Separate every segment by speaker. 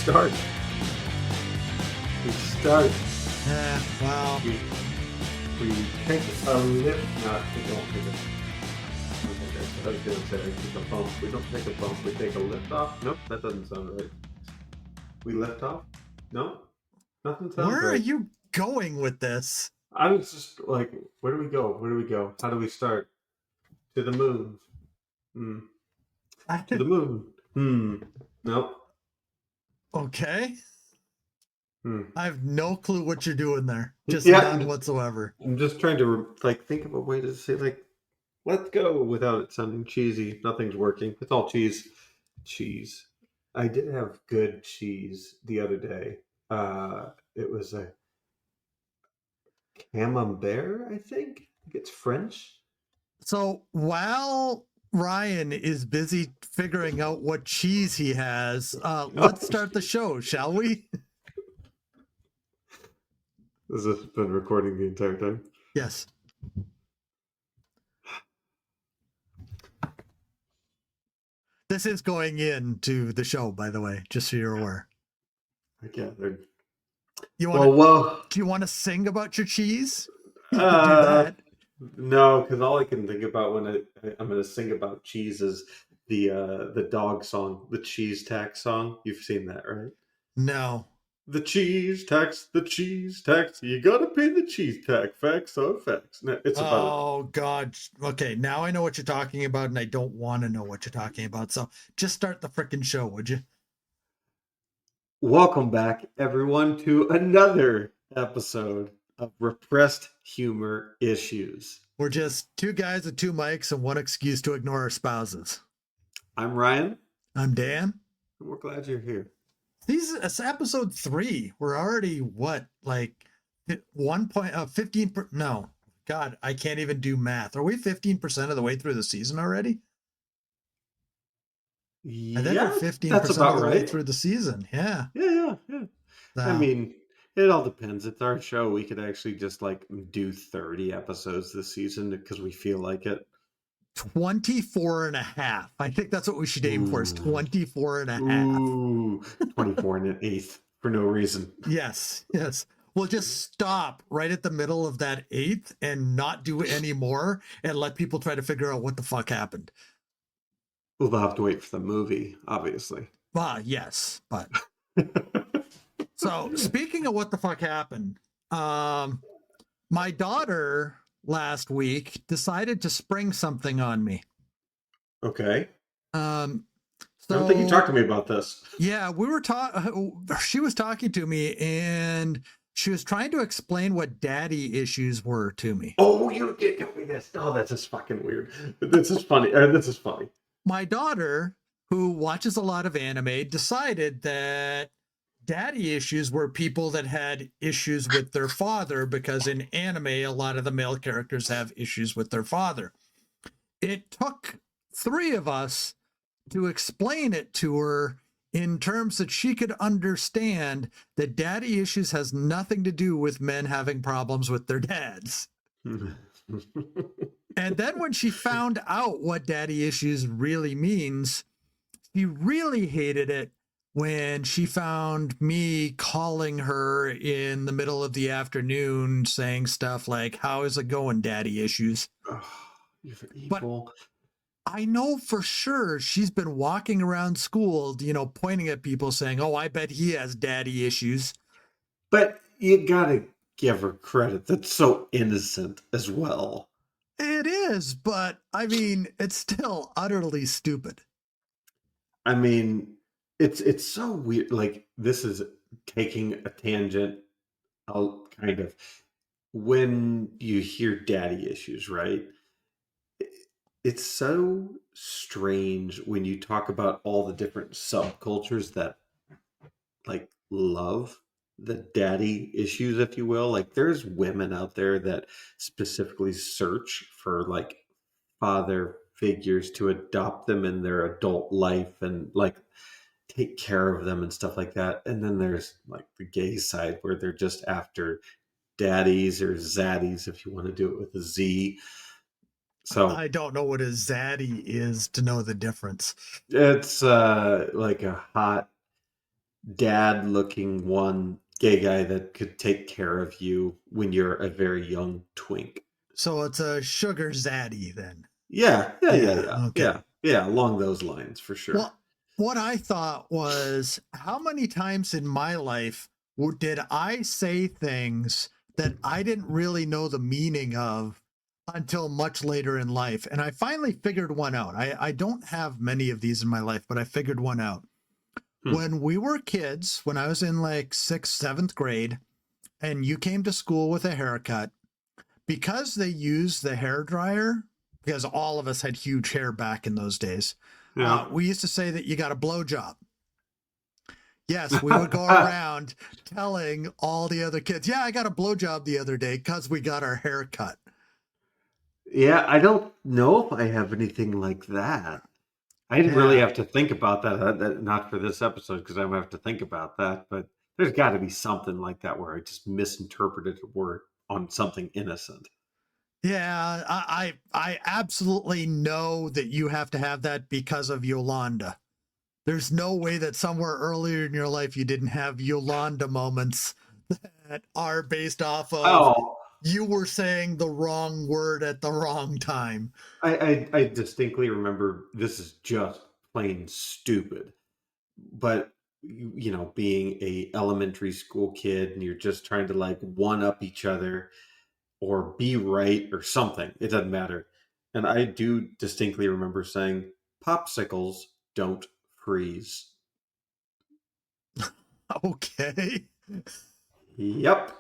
Speaker 1: start. We start.
Speaker 2: Well.
Speaker 1: We take a lift. No, we don't take it. I was going to say, I take a bump. We don't take a bump. We take a lift off. Nope, that doesn't sound right. We lift off? No? Nothing sounds right.
Speaker 2: Where are you going with this?
Speaker 1: I was just like, where do we go? Where do we go? How do we start? To the moon. To the moon. Nope.
Speaker 2: Okay.
Speaker 1: Hmm.
Speaker 2: I have no clue what you're doing there. Just none whatsoever.
Speaker 1: I'm just trying to think of a way to say let's go without it sounding cheesy. Nothing's working. It's all cheese. Cheese. I did have good cheese the other day. It was a camembert, I think. It's French.
Speaker 2: So while Ryan is busy figuring out what cheese he has, let's start the show, shall we?
Speaker 1: Has this been recording the entire time?
Speaker 2: Yes. This is going into the show, by the way, just so you're aware.
Speaker 1: I gathered.
Speaker 2: Do you want to sing about your cheese? You can do that.
Speaker 1: No, because all I can think about when I'm going to sing about cheese is the dog song, the cheese tax song. You've seen that, right?
Speaker 2: No.
Speaker 1: The cheese tax, you gotta pay the cheese tax, facts or facts. No, it's about.
Speaker 2: Oh, God. Okay, now I know what you're talking about, and I don't want to know what you're talking about, so just start the frickin' show, would you?
Speaker 1: Welcome back, everyone, to another episode of Repressed Humor Issues.
Speaker 2: We're just two guys with two mics and one excuse to ignore our spouses.
Speaker 1: I'm Ryan.
Speaker 2: I'm Dan.
Speaker 1: And we're glad you're here.
Speaker 2: It's episode 3. We're already, 15... No. God, I can't even do math. Are we 15% of the way through the season already? I think we're 15% of the way through the season. Yeah.
Speaker 1: Yeah. I mean, it all depends. It's our show. We could actually just do 30 episodes this season because we feel like it.
Speaker 2: 24 and a half. I think that's what we should aim for, is 24 and a half.
Speaker 1: Ooh, 24 and an eighth for no reason.
Speaker 2: Yes. We'll just stop right at the middle of that eighth and not do any more and let people try to figure out what the fuck happened.
Speaker 1: Well, they'll have to wait for the movie, obviously.
Speaker 2: Yes, but... So, speaking of what the fuck happened, my daughter last week decided to spring something on me.
Speaker 1: Okay.
Speaker 2: I
Speaker 1: don't think you talked to me about this.
Speaker 2: Yeah, she was talking to me and she was trying to explain what daddy issues were to me.
Speaker 1: Oh, you did tell me this. Oh, that's just fucking weird. This is funny.
Speaker 2: My daughter, who watches a lot of anime, decided that daddy issues were people that had issues with their father, because in anime, a lot of the male characters have issues with their father. It took 3 of us to explain it to her in terms that she could understand that daddy issues has nothing to do with men having problems with their dads. And then when she found out what daddy issues really means, she really hated it when she found me calling her in the middle of the afternoon saying stuff like, "How is it going, daddy issues?"
Speaker 1: Oh, you're evil.
Speaker 2: But I know for sure she's been walking around school, pointing at people saying, "Oh, I bet he has daddy issues."
Speaker 1: But you gotta give her credit. That's so innocent as well.
Speaker 2: It is, but I mean, it's still utterly stupid.
Speaker 1: I mean, it's so weird. This is taking a tangent out, kind of. When you hear daddy issues, right? It's so strange when you talk about all the different subcultures that love the daddy issues, if you will. There's women out there that specifically search for father figures to adopt them in their adult life and take care of them and stuff like that. And then there's the gay side where they're just after daddies or zaddies, if you want to do it with a Z. So
Speaker 2: I don't know what a zaddy is to know the difference.
Speaker 1: It's like a hot dad looking one gay guy that could take care of you when you're a very young twink.
Speaker 2: So it's a sugar zaddy then.
Speaker 1: Yeah, yeah, yeah,
Speaker 2: Yeah.
Speaker 1: yeah,
Speaker 2: Okay.
Speaker 1: yeah, yeah, along those lines for sure.
Speaker 2: Well, what I thought was, how many times in my life did I say things that I didn't really know the meaning of until much later in life? And I finally figured one out. I don't have many of these in my life, but I figured one out.
Speaker 1: Hmm.
Speaker 2: When we were kids, when I was in like sixth, seventh grade, and you came to school with a haircut, because they used the hair dryer, because all of us had huge hair back in those days,
Speaker 1: Yeah.
Speaker 2: we used to say that you got a blowjob. Yes, we would go around telling all the other kids, yeah, I got a blowjob the other day because we got our hair cut.
Speaker 1: Yeah, I don't know if I have anything like that. I'd really
Speaker 2: Yeah.
Speaker 1: have to think about that. Not for this episode because I'm gonna have to think about that. But there's got to be something like that where I just misinterpreted a word on something innocent.
Speaker 2: Yeah, I absolutely know that you have to have that because of Yolanda. There's no way that somewhere earlier in your life you didn't have Yolanda moments that are based off of
Speaker 1: Oh,
Speaker 2: you were saying the wrong word at the wrong time.
Speaker 1: I distinctly remember this is just plain stupid. But being a elementary school kid and you're just trying to like one up each other or be right or something. It doesn't matter. And I do distinctly remember saying, popsicles don't freeze.
Speaker 2: Okay.
Speaker 1: Yep.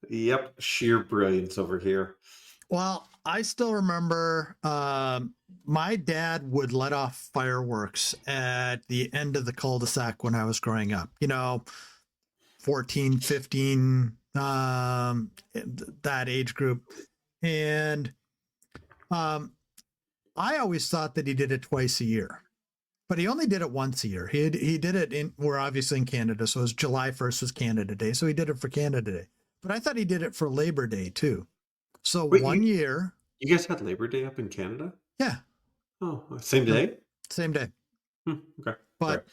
Speaker 1: Yep. Sheer brilliance over here.
Speaker 2: Well, I still remember my dad would let off fireworks at the end of the cul-de-sac when I was growing up. 14, 15, that age group. And um, I always thought that he did it twice a year, but he only did it once a year. He did it we're obviously in Canada, so it was July 1st was Canada Day, so he did it for Canada Day. But I thought he did it for Labor Day too. So
Speaker 1: Wait,
Speaker 2: one year,
Speaker 1: you guys had Labor Day up in Canada?
Speaker 2: yeah,
Speaker 1: Oh, same
Speaker 2: yep,
Speaker 1: day?
Speaker 2: same day.
Speaker 1: Okay. Sorry.
Speaker 2: But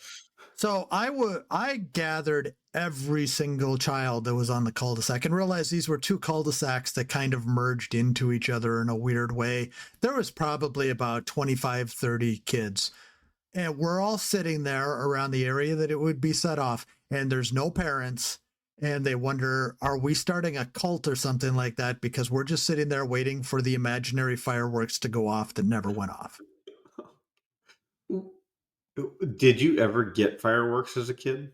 Speaker 2: so I gathered every single child that was on the cul-de-sac and realized these were two cul-de-sacs that kind of merged into each other in a weird way. There was probably about 25, 30 kids. And we're all sitting there around the area that it would be set off, and there's no parents. And they wonder, are we starting a cult or something like that? Because we're just sitting there waiting for the imaginary fireworks to go off that never went off.
Speaker 1: Did you ever get fireworks as a kid?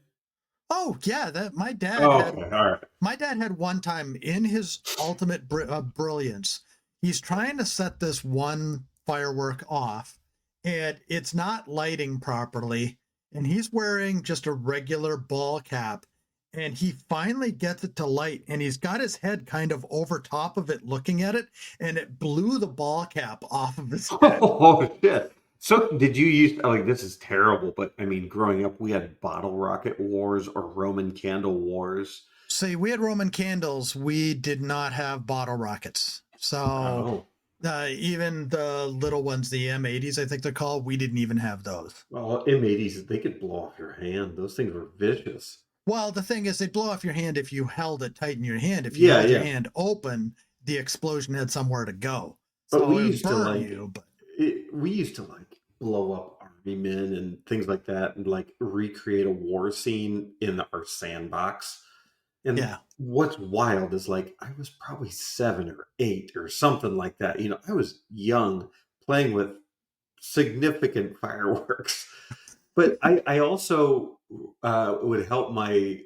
Speaker 2: Oh yeah, that
Speaker 1: Oh, okay. All right.
Speaker 2: my dad had one time in his ultimate brilliance. He's trying to set this one firework off, and it's not lighting properly. And he's wearing just a regular ball cap. And he finally gets it to light, and he's got his head kind of over top of it looking at it, and it blew the ball cap off of his head.
Speaker 1: Oh shit. So did you use like this is terrible, but I mean growing up we had bottle rocket wars or Roman candle wars.
Speaker 2: See, we had Roman candles. We did not have bottle rockets. So
Speaker 1: Oh.
Speaker 2: even the little ones, the M80s, I think they're called, we didn't even have those.
Speaker 1: Well, M80s they could blow off your hand. Those things were vicious.
Speaker 2: Well, the thing is, they'd blow off your hand if you held it tight in your hand. If you
Speaker 1: Yeah,
Speaker 2: held your
Speaker 1: yeah.
Speaker 2: hand open, the explosion had somewhere to go.
Speaker 1: But
Speaker 2: So
Speaker 1: we
Speaker 2: it would
Speaker 1: used to
Speaker 2: burn
Speaker 1: like
Speaker 2: you. But
Speaker 1: we used to like blow up army men and things like that and like recreate a war scene in our sandbox. And
Speaker 2: yeah,
Speaker 1: what's wild is like I was probably 7 or 8 or something like that. I was young playing with significant fireworks. But I also would help my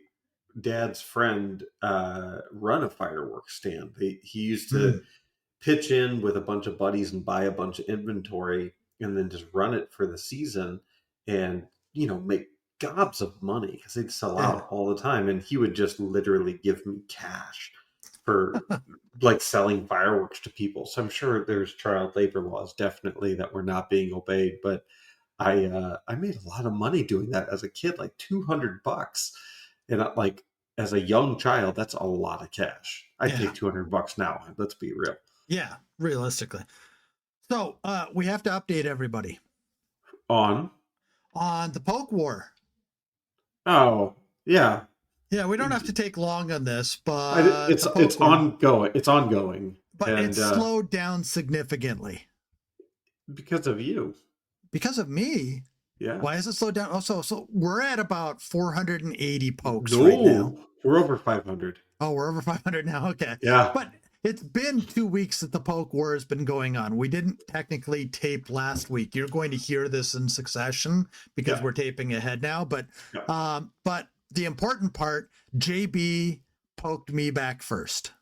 Speaker 1: dad's friend run a fireworks stand. He used to
Speaker 2: mm,
Speaker 1: pitch in with a bunch of buddies and buy a bunch of inventory and then just run it for the season and make gobs of money because they'd sell
Speaker 2: yeah,
Speaker 1: out all the time and he would just literally give me cash for like selling fireworks to people. So I'm sure there's child labor laws definitely that were not being obeyed, but I made a lot of money doing that as a kid, like $200. And like as a young child, that's a lot of cash. I'd
Speaker 2: yeah,
Speaker 1: take $200 now. Let's be real.
Speaker 2: yeah. Realistically, so we have to update everybody
Speaker 1: On
Speaker 2: on the poke war.
Speaker 1: Oh, yeah.
Speaker 2: Yeah, we don't have to take long on this, but the
Speaker 1: It's
Speaker 2: poke worm,
Speaker 1: ongoing. It's ongoing,
Speaker 2: but it's
Speaker 1: and
Speaker 2: slowed down significantly
Speaker 1: because of you.
Speaker 2: because of me.
Speaker 1: Yeah.
Speaker 2: Why is it slowed down? So we're at about 480 pokes right now.
Speaker 1: No, we're over 500.
Speaker 2: Oh, we're over 500 now. Okay.
Speaker 1: Yeah.
Speaker 2: But it's been 2 weeks that the poke war has been going on. We didn't technically tape last week. You're going to hear this in succession because
Speaker 1: Yeah.
Speaker 2: we're taping ahead now.
Speaker 1: Yeah.
Speaker 2: But the important part, JB poked me back first.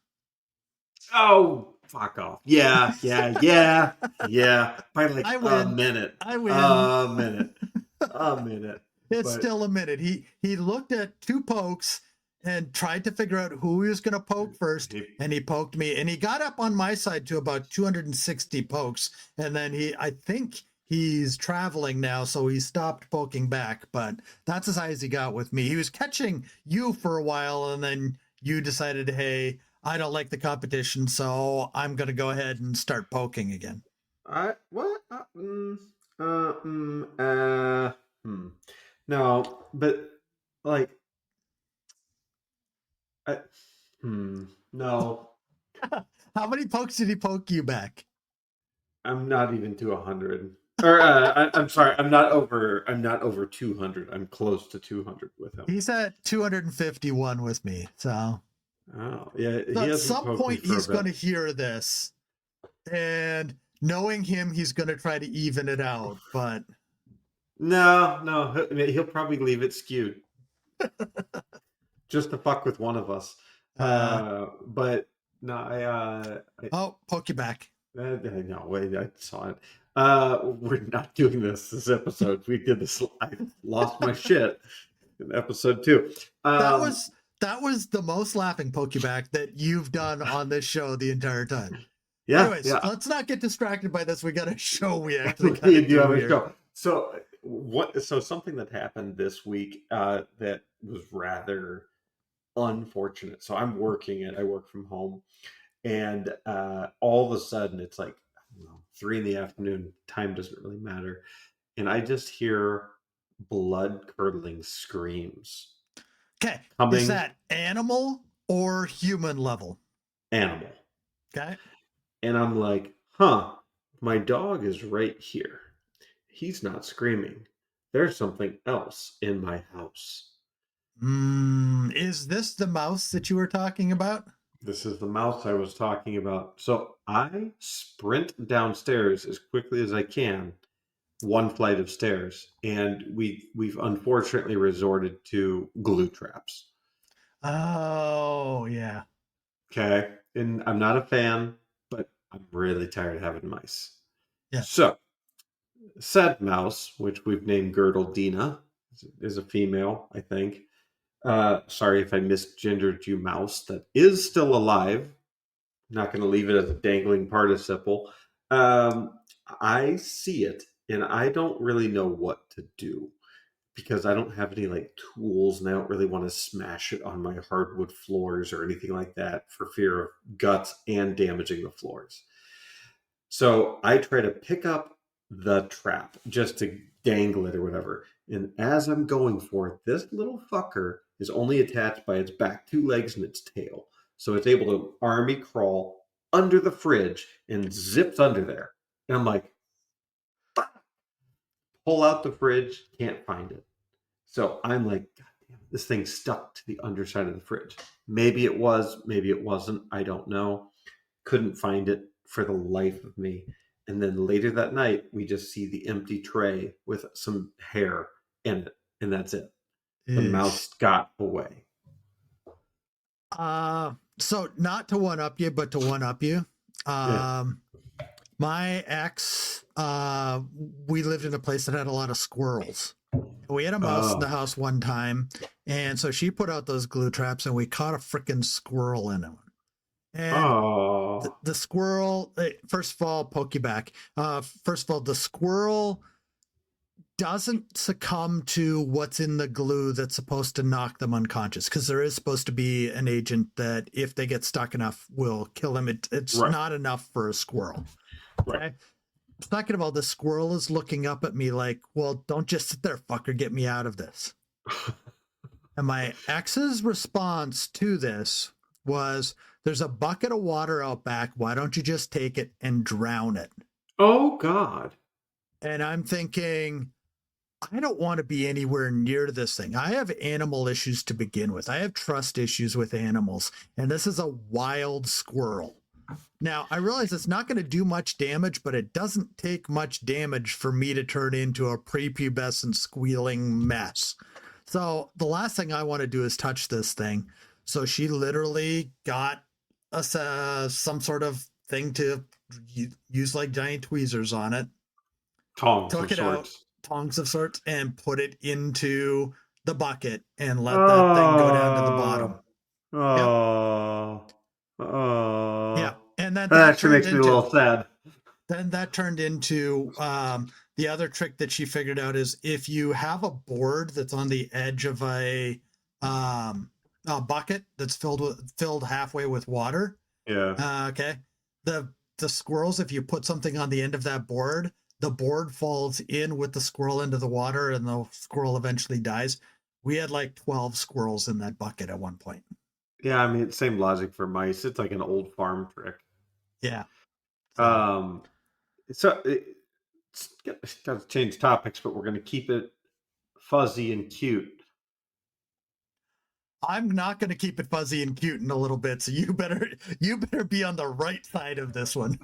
Speaker 1: Oh, fuck off. Yeah, yeah, yeah, yeah. By like
Speaker 2: I
Speaker 1: a
Speaker 2: win.
Speaker 1: minute.
Speaker 2: I win.
Speaker 1: A minute. A minute.
Speaker 2: It's
Speaker 1: But
Speaker 2: still a minute. He looked at two pokes and tried to figure out who he was going to poke first,
Speaker 1: he,
Speaker 2: and he poked me. And he got up on my side to about 260 pokes, and then I think he's traveling now, so he stopped poking back. But that's as high as he got with me. He was catching you for a while, and then you decided, hey, I don't like the competition, so I'm going to go ahead and start poking again.
Speaker 1: what? Hmm. No, but like, I, no,
Speaker 2: How many pokes did he poke you back?
Speaker 1: I'm not even to 100. Or I'm sorry, I'm not over 200. I'm close to 200 with him.
Speaker 2: He's at 251 with me.
Speaker 1: Oh, yeah,
Speaker 2: So
Speaker 1: he
Speaker 2: at
Speaker 1: hasn't
Speaker 2: some
Speaker 1: poked me
Speaker 2: point,
Speaker 1: for a
Speaker 2: he's going
Speaker 1: bit.
Speaker 2: to hear this. And knowing him, he's going to try to even it out. But
Speaker 1: No, no, he'll probably leave it skewed just to fuck with one of us.
Speaker 2: uh,
Speaker 1: But no,
Speaker 2: oh, poke you back.
Speaker 1: no, wait, I saw it. We're not doing this episode. We did this. I lost my shit in episode 2.
Speaker 2: That
Speaker 1: Um,
Speaker 2: was that was the most laughing poke you back that you've done on this show the entire time.
Speaker 1: yeah,
Speaker 2: Anyways,
Speaker 1: yeah.
Speaker 2: let's not get distracted by this. We got a show we actually got to
Speaker 1: We do
Speaker 2: do
Speaker 1: have a
Speaker 2: here.
Speaker 1: show. So what? So something that happened this week that was rather unfortunate. So I'm working it. I work from home, and all of a sudden it's like I don't know, 3 in the afternoon. Time doesn't really matter, and I just hear blood curdling screams
Speaker 2: Okay, is
Speaker 1: coming.
Speaker 2: that animal or human level?
Speaker 1: Animal,
Speaker 2: Okay.
Speaker 1: and I'm like, huh. My dog is right here. He's not screaming. There's something else in my house.
Speaker 2: Is this the mouse that you were talking about?
Speaker 1: This is the mouse I was talking about. So I sprint downstairs as quickly as I can, one flight of stairs, and we've unfortunately resorted to glue traps.
Speaker 2: Oh, yeah.
Speaker 1: Okay, and I'm not a fan, but I'm really tired of having mice.
Speaker 2: Yes.
Speaker 1: So said mouse, which we've named Girdle Dina, is a female, I think. Sorry if I misgendered you, mouse. That is still alive. Not going to leave it as a dangling participle. Um, I see it, and I don't really know what to do because I don't have any like tools, and I don't really want to smash it on my hardwood floors or anything like that for fear of guts and damaging the floors. So I try to pick up the trap just to dangle it or whatever. And as I'm going for it, this little fucker is only attached by its back 2 legs and its tail. So it's able to army crawl under the fridge and zips under there. And I'm like, pull out the fridge, can't find it. So I'm like, God damn, this thing's stuck to the underside of the fridge. Maybe it was, maybe it wasn't. I don't know. Couldn't find it for the life of me. And then later that night, we just see the empty tray with some hair in it, and that's it. The
Speaker 2: Ish.
Speaker 1: mouse got away.
Speaker 2: So not to one up you, but to one up you.
Speaker 1: Yeah.
Speaker 2: Um, my ex, we lived in a place that had a lot of squirrels. We had a mouse in the
Speaker 1: Oh.
Speaker 2: house one time, and so she put out those glue traps, and we caught a freaking squirrel in them. And
Speaker 1: Oh.
Speaker 2: the squirrel, first of all, poke you back. First of all, the squirrel doesn't succumb to what's in the glue that's supposed to knock them unconscious, because there is supposed to be an agent that if they get stuck enough will kill them. It's
Speaker 1: Right.
Speaker 2: not enough for a squirrel.
Speaker 1: Right.
Speaker 2: Okay. Second of all, the squirrel is looking up at me like, well, don't just sit there, fucker, get me out of this. And my ex's response to this was, there's a bucket of water out back. Why don't you just take it and drown it?
Speaker 1: Oh God.
Speaker 2: And I'm thinking, I don't want to be anywhere near this thing. I have animal issues to begin with. I have trust issues with animals, and this is a wild squirrel. Now, I realize it's not going to do much damage, but it doesn't take much damage for me to turn into a prepubescent squealing mess. So the last thing I want to do is touch this thing. So she literally got us some sort of thing to use like giant tweezers on it,
Speaker 1: Tongs
Speaker 2: took
Speaker 1: of
Speaker 2: it out,
Speaker 1: sorts.
Speaker 2: tongs of sorts, and put it into the bucket and let that thing go down to the bottom.
Speaker 1: Oh,
Speaker 2: Yep.
Speaker 1: oh,
Speaker 2: Yeah.
Speaker 1: oh.
Speaker 2: And then
Speaker 1: That
Speaker 2: that
Speaker 1: actually
Speaker 2: turned
Speaker 1: makes me a
Speaker 2: into
Speaker 1: little sad.
Speaker 2: the other trick that she figured out is if you have a board that's on the edge of a bucket that's filled halfway with water.
Speaker 1: Yeah.
Speaker 2: Okay. The squirrels, if you put something on the end of that board, the board falls in with the squirrel into the water and the squirrel eventually dies. We had like 12 squirrels in that bucket at one point.
Speaker 1: Yeah, I mean, same logic for mice. It's like an old farm trick.
Speaker 2: Yeah. So
Speaker 1: Um, so it's got to change topics, but we're going to keep it fuzzy and cute.
Speaker 2: I'm not going to keep it fuzzy and cute in a little bit. So you better be on the right side of this one.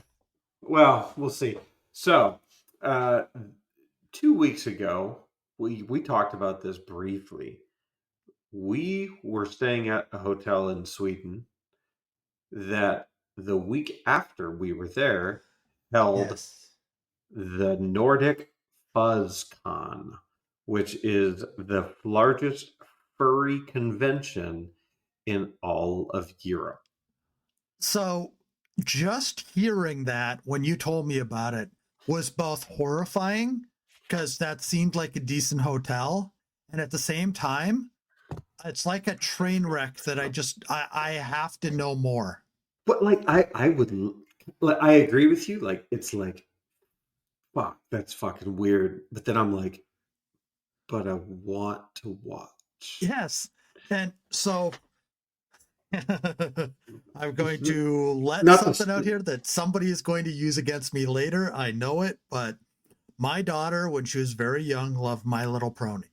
Speaker 1: Well, we'll see. So, uh, 2 weeks ago, we talked about this briefly. We were staying at a hotel in Sweden that the week after we were there held
Speaker 2: Yes.
Speaker 1: the Nordic FuzzCon, which is the largest furry convention in all of Europe.
Speaker 2: So just hearing that when you told me about it was both horrifying because that seemed like a decent hotel. And at the same time, it's like a train wreck that I have to know more.
Speaker 1: But like I would like I agree with you. Like it's like fuck, that's fucking weird. But then I'm like, but I want to watch.
Speaker 2: Yes. And so I'm going to let
Speaker 1: Not
Speaker 2: something out
Speaker 1: the
Speaker 2: here that somebody is going to use against me later. I know it, but my daughter, when she was very young, loved My Little Pony.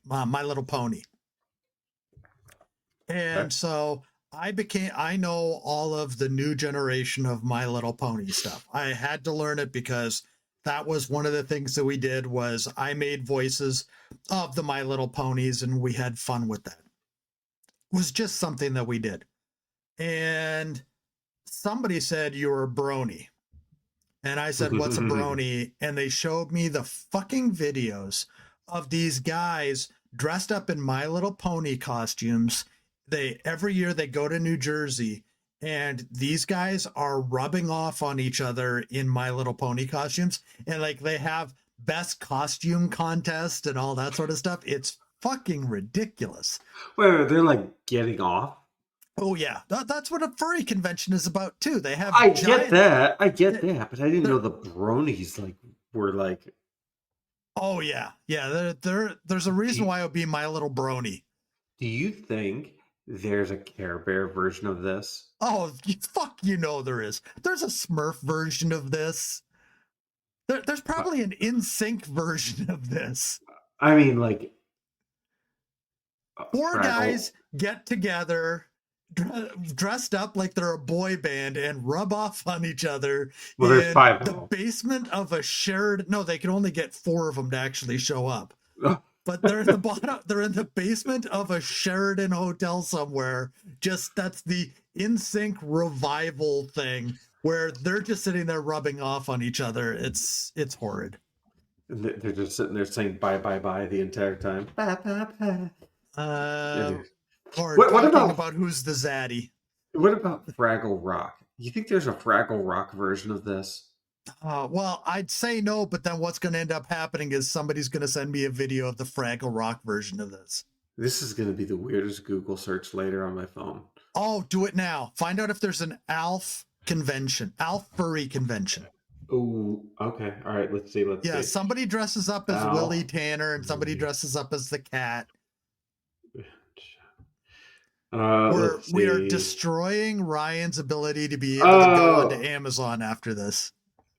Speaker 1: okay.
Speaker 2: And so I know all of the new generation of My Little Pony stuff. I had to learn it because that was one of the things that we did was I made voices of the My Little Ponies and we had fun with that. It was just something that we did. And somebody said you're a brony. And I said, what's a brony? And they showed me the fucking videos of these guys dressed up in My Little Pony costumes. Every year they go to New Jersey and these guys are rubbing off on each other in My Little Pony costumes. And like they have best costume contest and all that sort of stuff. It's fucking ridiculous.
Speaker 1: Wait, they're like getting off.
Speaker 2: Oh yeah, that's what a furry convention is about too. They
Speaker 1: I
Speaker 2: have
Speaker 1: get
Speaker 2: giant.
Speaker 1: that. I get that, but I didn't know
Speaker 2: They're,
Speaker 1: the bronies like were like.
Speaker 2: oh yeah, yeah. There's a reason
Speaker 1: Do,
Speaker 2: why it would be My Little Brony.
Speaker 1: do you think there's a Care Bear version of this?
Speaker 2: Oh fuck, you know there is. There's a Smurf version of this. There's
Speaker 1: Uh,
Speaker 2: probably an In Sync version of this.
Speaker 1: I mean, like
Speaker 2: Four
Speaker 1: Fraggle.
Speaker 2: guys get together, dressed up like they're a boy band, and rub off on each other
Speaker 1: Well, there's
Speaker 2: in
Speaker 1: five
Speaker 2: the
Speaker 1: of
Speaker 2: basement of a shared. No, they can only get four of them to actually show up.
Speaker 1: them.
Speaker 2: But they're in the bottom. They're in the basement of a Sheridan hotel somewhere. Just that's the In Sync revival thing where they're just sitting there rubbing off on each other. It's horrid.
Speaker 1: And they're just sitting there saying bye, bye, bye the entire time. Bye, bye, bye.
Speaker 2: Uh,
Speaker 1: Anyways.
Speaker 2: or
Speaker 1: What
Speaker 2: talking
Speaker 1: about
Speaker 2: about who's the zaddy.
Speaker 1: Fraggle Rock? You think there's a Fraggle Rock version of this?
Speaker 2: Well, I'd say no, but then what's going to end up happening is somebody's going to send me a video of the Fraggle Rock version of this.
Speaker 1: This is going to be the weirdest Google search later on my phone.
Speaker 2: Oh, do it now. Find out if there's an ALF convention, ALF furry convention.
Speaker 1: Oh, okay. All right. Let's see. Let's
Speaker 2: Yeah,
Speaker 1: see.
Speaker 2: somebody dresses up as
Speaker 1: Al.
Speaker 2: Willie Tanner and somebody dresses up as the cat. We're
Speaker 1: Let's
Speaker 2: we are
Speaker 1: see.
Speaker 2: destroying Ryan's ability to be able to go onto
Speaker 1: Oh,
Speaker 2: Amazon after this.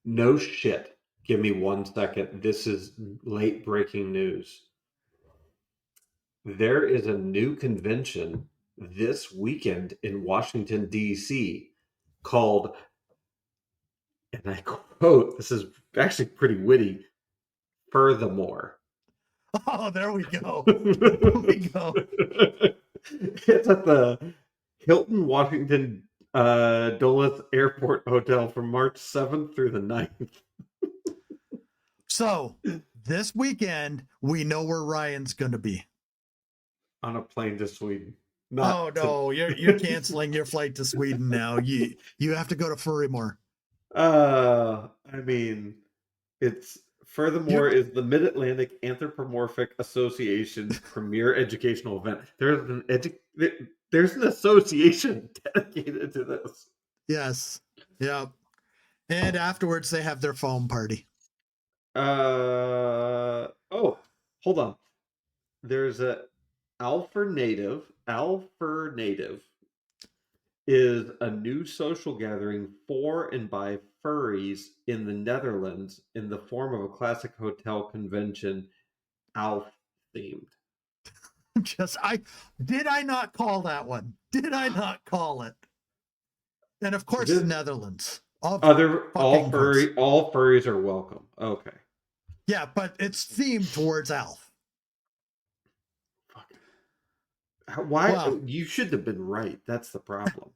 Speaker 1: no shit. Give me 1 second. This is late breaking news. There is a new convention this weekend in Washington, D.C. called, and I quote, this is actually pretty witty, Furthermore.
Speaker 2: Oh, there we go. There we go.
Speaker 1: It's at the Hilton Washington Dulles Airport Hotel from March 7th through the 9th.
Speaker 2: So this weekend, we know where Ryan's going to be.
Speaker 1: On a plane to Sweden.
Speaker 2: Oh
Speaker 1: Not to
Speaker 2: no, you're canceling your flight to Sweden now. You have to go to Furrymore.
Speaker 1: I mean, it's
Speaker 2: You
Speaker 1: furthermore is the Mid-Atlantic Anthropomorphic Association's premier educational event. There's an association dedicated to this.
Speaker 2: yes, yeah. And afterwards, they have their foam party.
Speaker 1: Oh, hold on. There's a Alpher Native is a new social gathering for and by furries in the Netherlands in the form of a classic hotel convention, Alf themed.
Speaker 2: Just I not call that one? Did I not call it? And of course,
Speaker 1: This
Speaker 2: Netherlands. Of
Speaker 1: other
Speaker 2: fucking course.
Speaker 1: all furries are welcome. Okay.
Speaker 2: Yeah, but it's themed towards Alf.
Speaker 1: Why
Speaker 2: Well,
Speaker 1: you should have been right. That's the problem.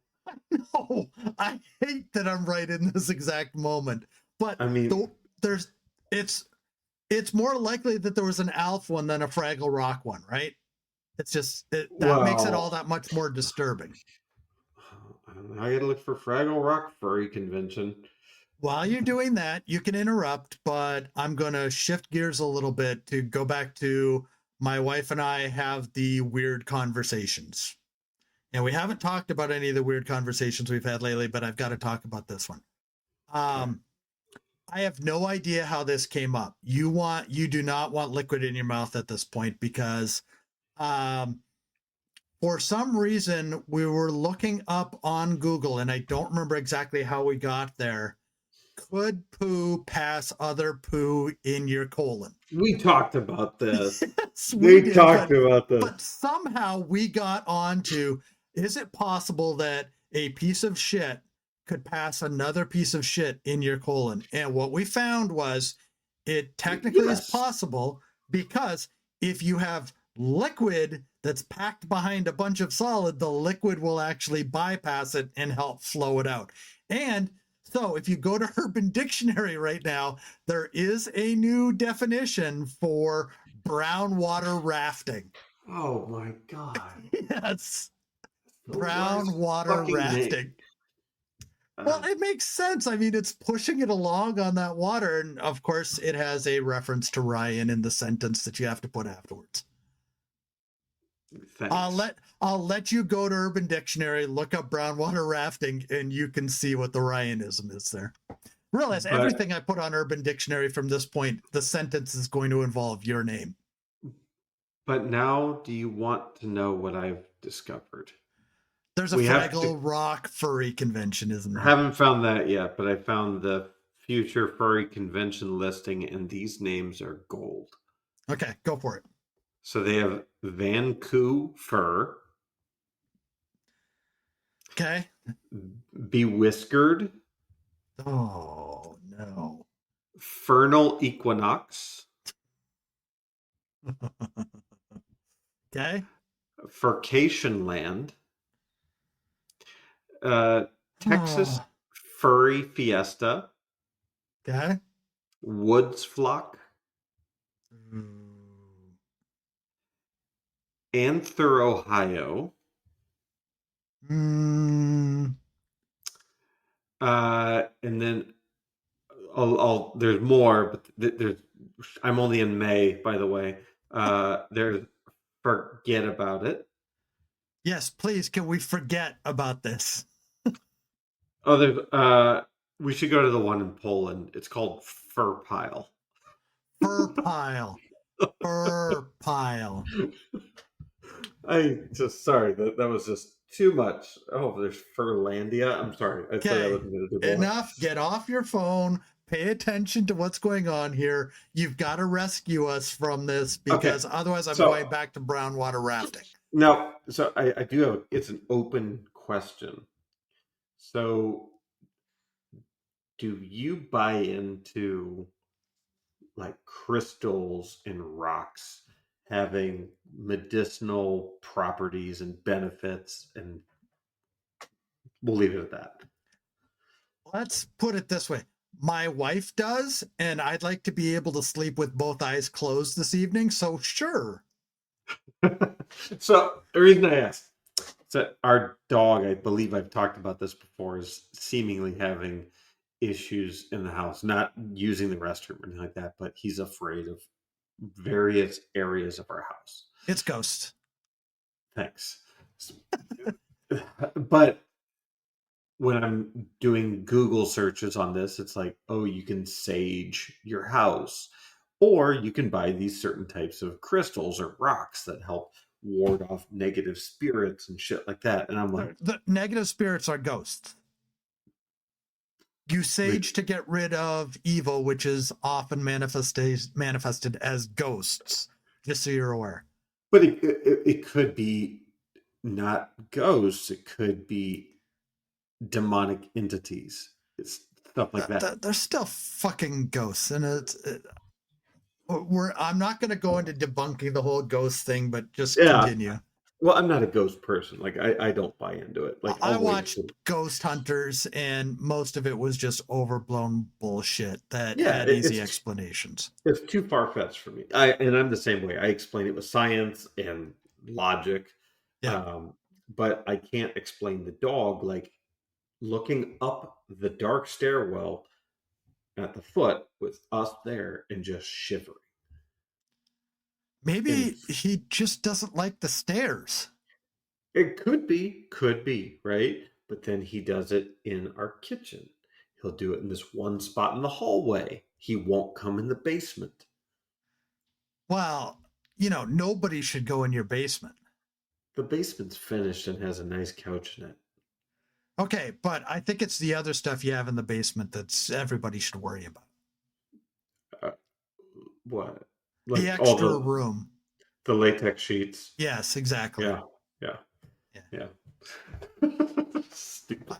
Speaker 2: no, I hate that I'm right in this exact moment. But
Speaker 1: I mean,
Speaker 2: there's it's it's more likely that there was an Alf one than a Fraggle Rock one, right? It's just that makes it all
Speaker 1: well,
Speaker 2: that much more disturbing.
Speaker 1: I gotta look for Fraggle Rock furry convention.
Speaker 2: While you're doing that, you can interrupt, but I'm going to shift gears a little bit to go back to my wife and I have the weird conversations. And we haven't talked about any of the weird conversations we've had lately, but I've got to talk about this one.
Speaker 1: Okay.
Speaker 2: Um, I have no idea how this came up. You do not want liquid in your mouth at this point because um, for some reason we were looking up on Google and I don't remember exactly how we got there. Could poo pass other poo in your colon?
Speaker 1: We talked about this.
Speaker 2: Yes, we
Speaker 1: We
Speaker 2: did,
Speaker 1: talked about this.
Speaker 2: but somehow we got on to, is it possible that a piece of shit could pass another piece of shit in your colon? And what we found was it technically is
Speaker 1: Yes.
Speaker 2: possible because if you have liquid that's packed behind a bunch of solid, the liquid will actually bypass it and help flow it out. And so if you go to Urban Dictionary right now, there is a new definition for brown water rafting.
Speaker 1: Oh my god.
Speaker 2: Yes,
Speaker 1: The
Speaker 2: brown
Speaker 1: worst
Speaker 2: water
Speaker 1: fucking
Speaker 2: rafting.
Speaker 1: name.
Speaker 2: Well,
Speaker 1: Uh,
Speaker 2: it makes sense. I mean, it's pushing it along on that water. And of course, it has a reference to Ryan in the sentence that you have to put afterwards.
Speaker 1: thanks.
Speaker 2: I'll let you go to Urban Dictionary, look up brown water rafting, and you can see what the Ryanism is there. Realize
Speaker 1: But
Speaker 2: everything I put on Urban Dictionary from this point, the sentence is going to involve your name.
Speaker 1: now do you want to know what I've discovered?
Speaker 2: There's a
Speaker 1: We have to
Speaker 2: Fraggle Rock furry convention, isn't
Speaker 1: I
Speaker 2: there?
Speaker 1: haven't found that yet, but I found the future furry convention listing and these names are gold.
Speaker 2: Okay, go for it.
Speaker 1: So they have Vancouver,
Speaker 2: Okay.
Speaker 1: Bewhiskered,
Speaker 2: Oh no.
Speaker 1: Fernal Equinox,
Speaker 2: Okay.
Speaker 1: Furcation Land, uh, Texas
Speaker 2: Oh,
Speaker 1: Furry Fiesta,
Speaker 2: okay.
Speaker 1: Woods Flock, Anther, Ohio,
Speaker 2: Mm,
Speaker 1: and then there's more, but there's I'm only in May, by the way. There's Forget About It.
Speaker 2: yes, please. Can we forget about this?
Speaker 1: Oh, there's we should go to the one in Poland. It's called Fur Pile.
Speaker 2: Fur pile. Fur pile.
Speaker 1: I just sorry that was just too much. Oh, there's Furlandia. I'm sorry. I said I
Speaker 2: Okay,
Speaker 1: wasn't going to do more.
Speaker 2: enough. Get off your phone. Pay attention to what's going on here. You've got to rescue us from this
Speaker 1: Okay,
Speaker 2: because otherwise I'm going
Speaker 1: so
Speaker 2: back to brown water rafting.
Speaker 1: now, so I do have. It's an open question. So, do you buy into like crystals and rocks having medicinal properties and benefits? And we'll leave it at that.
Speaker 2: Let's put it this way. My wife does, and I'd like to be able to sleep with both eyes closed this evening. So, sure.
Speaker 1: So the reason I asked, so our dog, I believe I've talked about this before, is seemingly having issues in the house, not using the restroom or anything like that, but he's afraid of various areas of our house.
Speaker 2: It's ghosts.
Speaker 1: Thanks. But when I'm doing Google searches on this, it's like, oh, you can sage your house, or you can buy these certain types of crystals or rocks that help ward off negative spirits and shit like that. And I'm like,
Speaker 2: The negative spirits are ghosts. You sage to get rid of evil, which is often manifested as ghosts, just so you're aware.
Speaker 1: but it could be not ghosts, it could be demonic entities, it's stuff like that.
Speaker 2: They're still fucking ghosts, and I'm not going to go into debunking the whole ghost thing, but just
Speaker 1: Yeah.
Speaker 2: continue.
Speaker 1: Well, I'm not a ghost person. Like I don't buy into it. Like
Speaker 2: I
Speaker 1: I'll wait.
Speaker 2: watched Ghost Hunters, and most of it was just overblown bullshit that
Speaker 1: Yeah,
Speaker 2: had easy explanations.
Speaker 1: it's too far fetched for me. I'm the same way. I explain it with science and logic,
Speaker 2: Yeah.
Speaker 1: um, but I can't explain the dog like looking up the dark stairwell at the foot with us there and just shivering. And
Speaker 2: Maybe he just doesn't like the stairs.
Speaker 1: it could be, right? But then he does it in our kitchen. He'll do it in this one spot in the hallway. He won't come in the basement.
Speaker 2: Well, nobody should go in your basement.
Speaker 1: The basement's finished and has a nice couch in it.
Speaker 2: Okay, but I think it's the other stuff you have in the basement that's everybody should worry about.
Speaker 1: Uh, what?
Speaker 2: The
Speaker 1: Like all
Speaker 2: extra room.
Speaker 1: the latex sheets.
Speaker 2: Yes, exactly.
Speaker 1: Yeah, yeah,
Speaker 2: Yeah.
Speaker 1: yeah.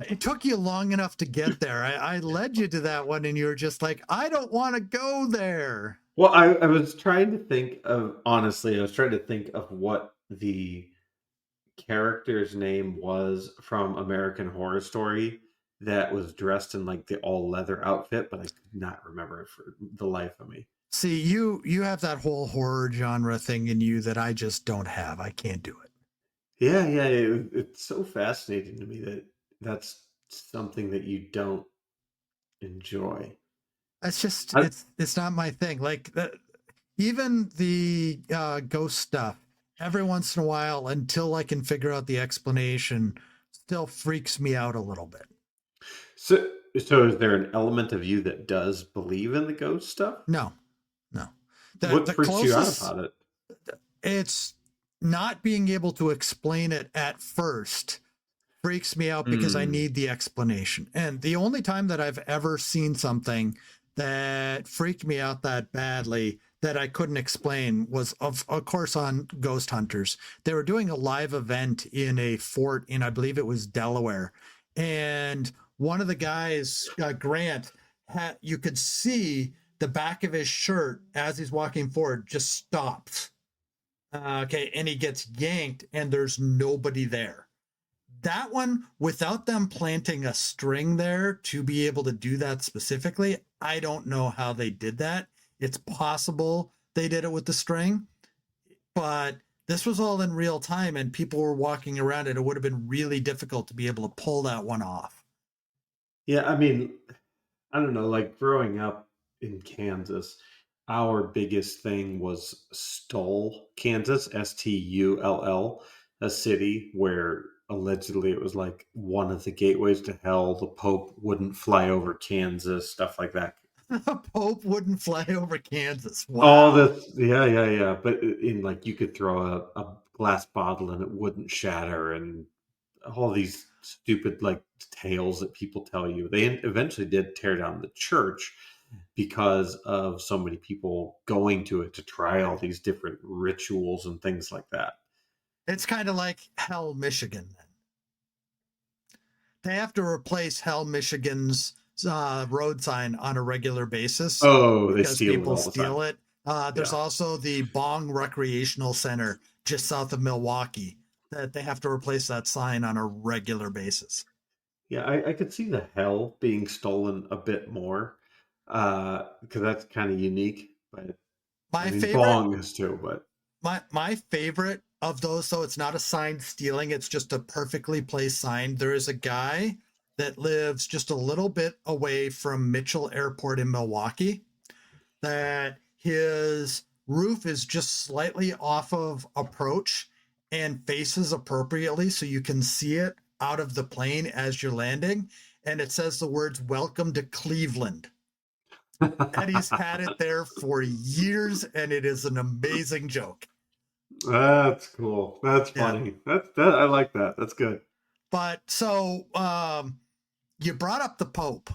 Speaker 2: It took you long enough to get there. I led you to that one, and you were just like, I don't want to go there.
Speaker 1: Well, I was trying to think of honestly. I was trying to think of what the character's name was from American Horror Story that was dressed in like the all leather outfit, but I could not remember it for the life of me.
Speaker 2: See, you have that whole horror genre thing in you that I just don't have. I can't do it.
Speaker 1: Yeah, yeah, it's so fascinating to me that that's something that you don't enjoy.
Speaker 2: It's just
Speaker 1: I,
Speaker 2: it's not my thing. Like even the ghost stuff, every once in a while, until I can figure out the explanation, still freaks me out a little bit.
Speaker 1: so, so is there an element of you that does believe in the ghost stuff?
Speaker 2: No, no. The
Speaker 1: What
Speaker 2: the
Speaker 1: freaks you out
Speaker 2: closest
Speaker 1: about it?
Speaker 2: it's not being able to explain it at first freaks me out because I
Speaker 1: Hmm.
Speaker 2: need the explanation. And the only time that I've ever seen something that freaked me out that badly that I couldn't explain was of course on Ghost Hunters. They were doing a live event in a fort in I believe it was Delaware. And one of the guys, Grant, you could see the back of his shirt as he's walking forward just stopped. Okay, and he gets yanked and there's nobody there. That one, without them planting a string there to be able to do that specifically, I don't know how they did that. It's possible they did it with the string, but this was all in real time and people were walking around and it would have been really difficult to be able to pull that one off.
Speaker 1: Yeah, I mean, I don't know, like growing up in Kansas, our biggest thing was Stull, Kansas, Stull, a city where allegedly it was like one of the gateways to hell. The Pope wouldn't fly over Kansas, stuff like that.
Speaker 2: Pope wouldn't fly over Kansas.
Speaker 1: All
Speaker 2: Wow.
Speaker 1: this, yeah, yeah, yeah. But in like, you could throw a glass bottle and it wouldn't shatter, and all these stupid like tales that people tell you. They eventually did tear down the church because of so many people going to it to try all these different rituals and things like that.
Speaker 2: It's kind of like Hell, Michigan. Then they have to replace Hell, Michigan's road sign on a regular basis
Speaker 1: Oh, they
Speaker 2: because
Speaker 1: steal it
Speaker 2: people
Speaker 1: all the time.
Speaker 2: steal it. There's
Speaker 1: Yeah.
Speaker 2: also the Bong Recreational Center just south of Milwaukee that they have to replace that sign on a regular basis.
Speaker 1: Yeah, I could see the hell being stolen a bit more, because that's kind of unique. But I
Speaker 2: My
Speaker 1: mean,
Speaker 2: favorite
Speaker 1: Bong is too. But
Speaker 2: my favorite of those, though, it's not a sign stealing, it's just a perfectly placed sign. There is a guy that lives just a little bit away from Mitchell Airport in Milwaukee that his roof is just slightly off of approach and faces appropriately so you can see it out of the plane as you're landing, and it says the words "Welcome to Cleveland." And he's had it there for years, and it is an amazing joke.
Speaker 1: that's cool. That's
Speaker 2: Yeah.
Speaker 1: funny. That I like that. That's good.
Speaker 2: But so you brought up the Pope,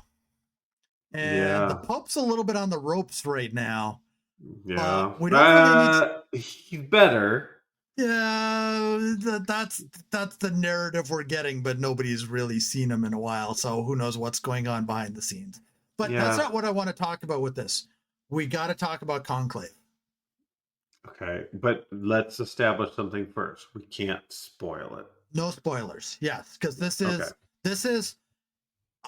Speaker 2: and the
Speaker 1: Yeah,
Speaker 2: Pope's a little bit on the ropes right now, but
Speaker 1: yeah.
Speaker 2: we don't really need to.
Speaker 1: He's better.
Speaker 2: Yeah, that's the narrative we're getting, but nobody's really seen him in a while, so who knows what's going on behind the scenes. But that's
Speaker 1: Yeah.
Speaker 2: not what I want to talk about with this. We got to talk about Conclave.
Speaker 1: Okay, but let's establish something first. We can't spoil it.
Speaker 2: No spoilers. Yes, because
Speaker 1: Okay.
Speaker 2: this is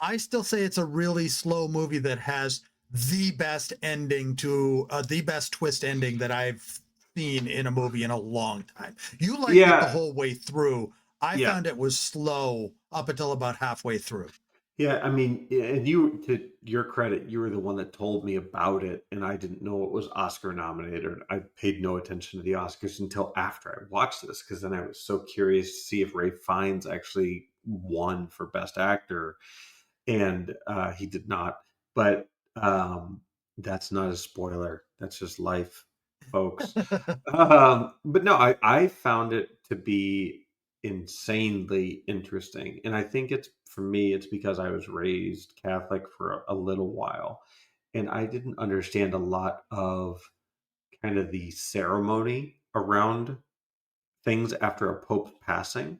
Speaker 2: I still say it's a really slow movie that has the best ending to the best twist ending that I've seen in a movie in a long time. You liked it the
Speaker 1: Yeah.
Speaker 2: whole way through. I
Speaker 1: Yeah.
Speaker 2: found it was slow up until about halfway through.
Speaker 1: Yeah, I mean, and you, to your credit, you were the one that told me about it, and I didn't know it was Oscar nominated. I paid no attention to the Oscars until after I watched this, because then I was so curious to see if Ray Fiennes actually won for Best Actor, and he did not. But that's not a spoiler. That's just life, folks. But no, I found it to be insanely interesting, and I think it's for me, it's because I was raised Catholic for a little while, and I didn't understand a lot of kind of the ceremony around things after a pope's passing.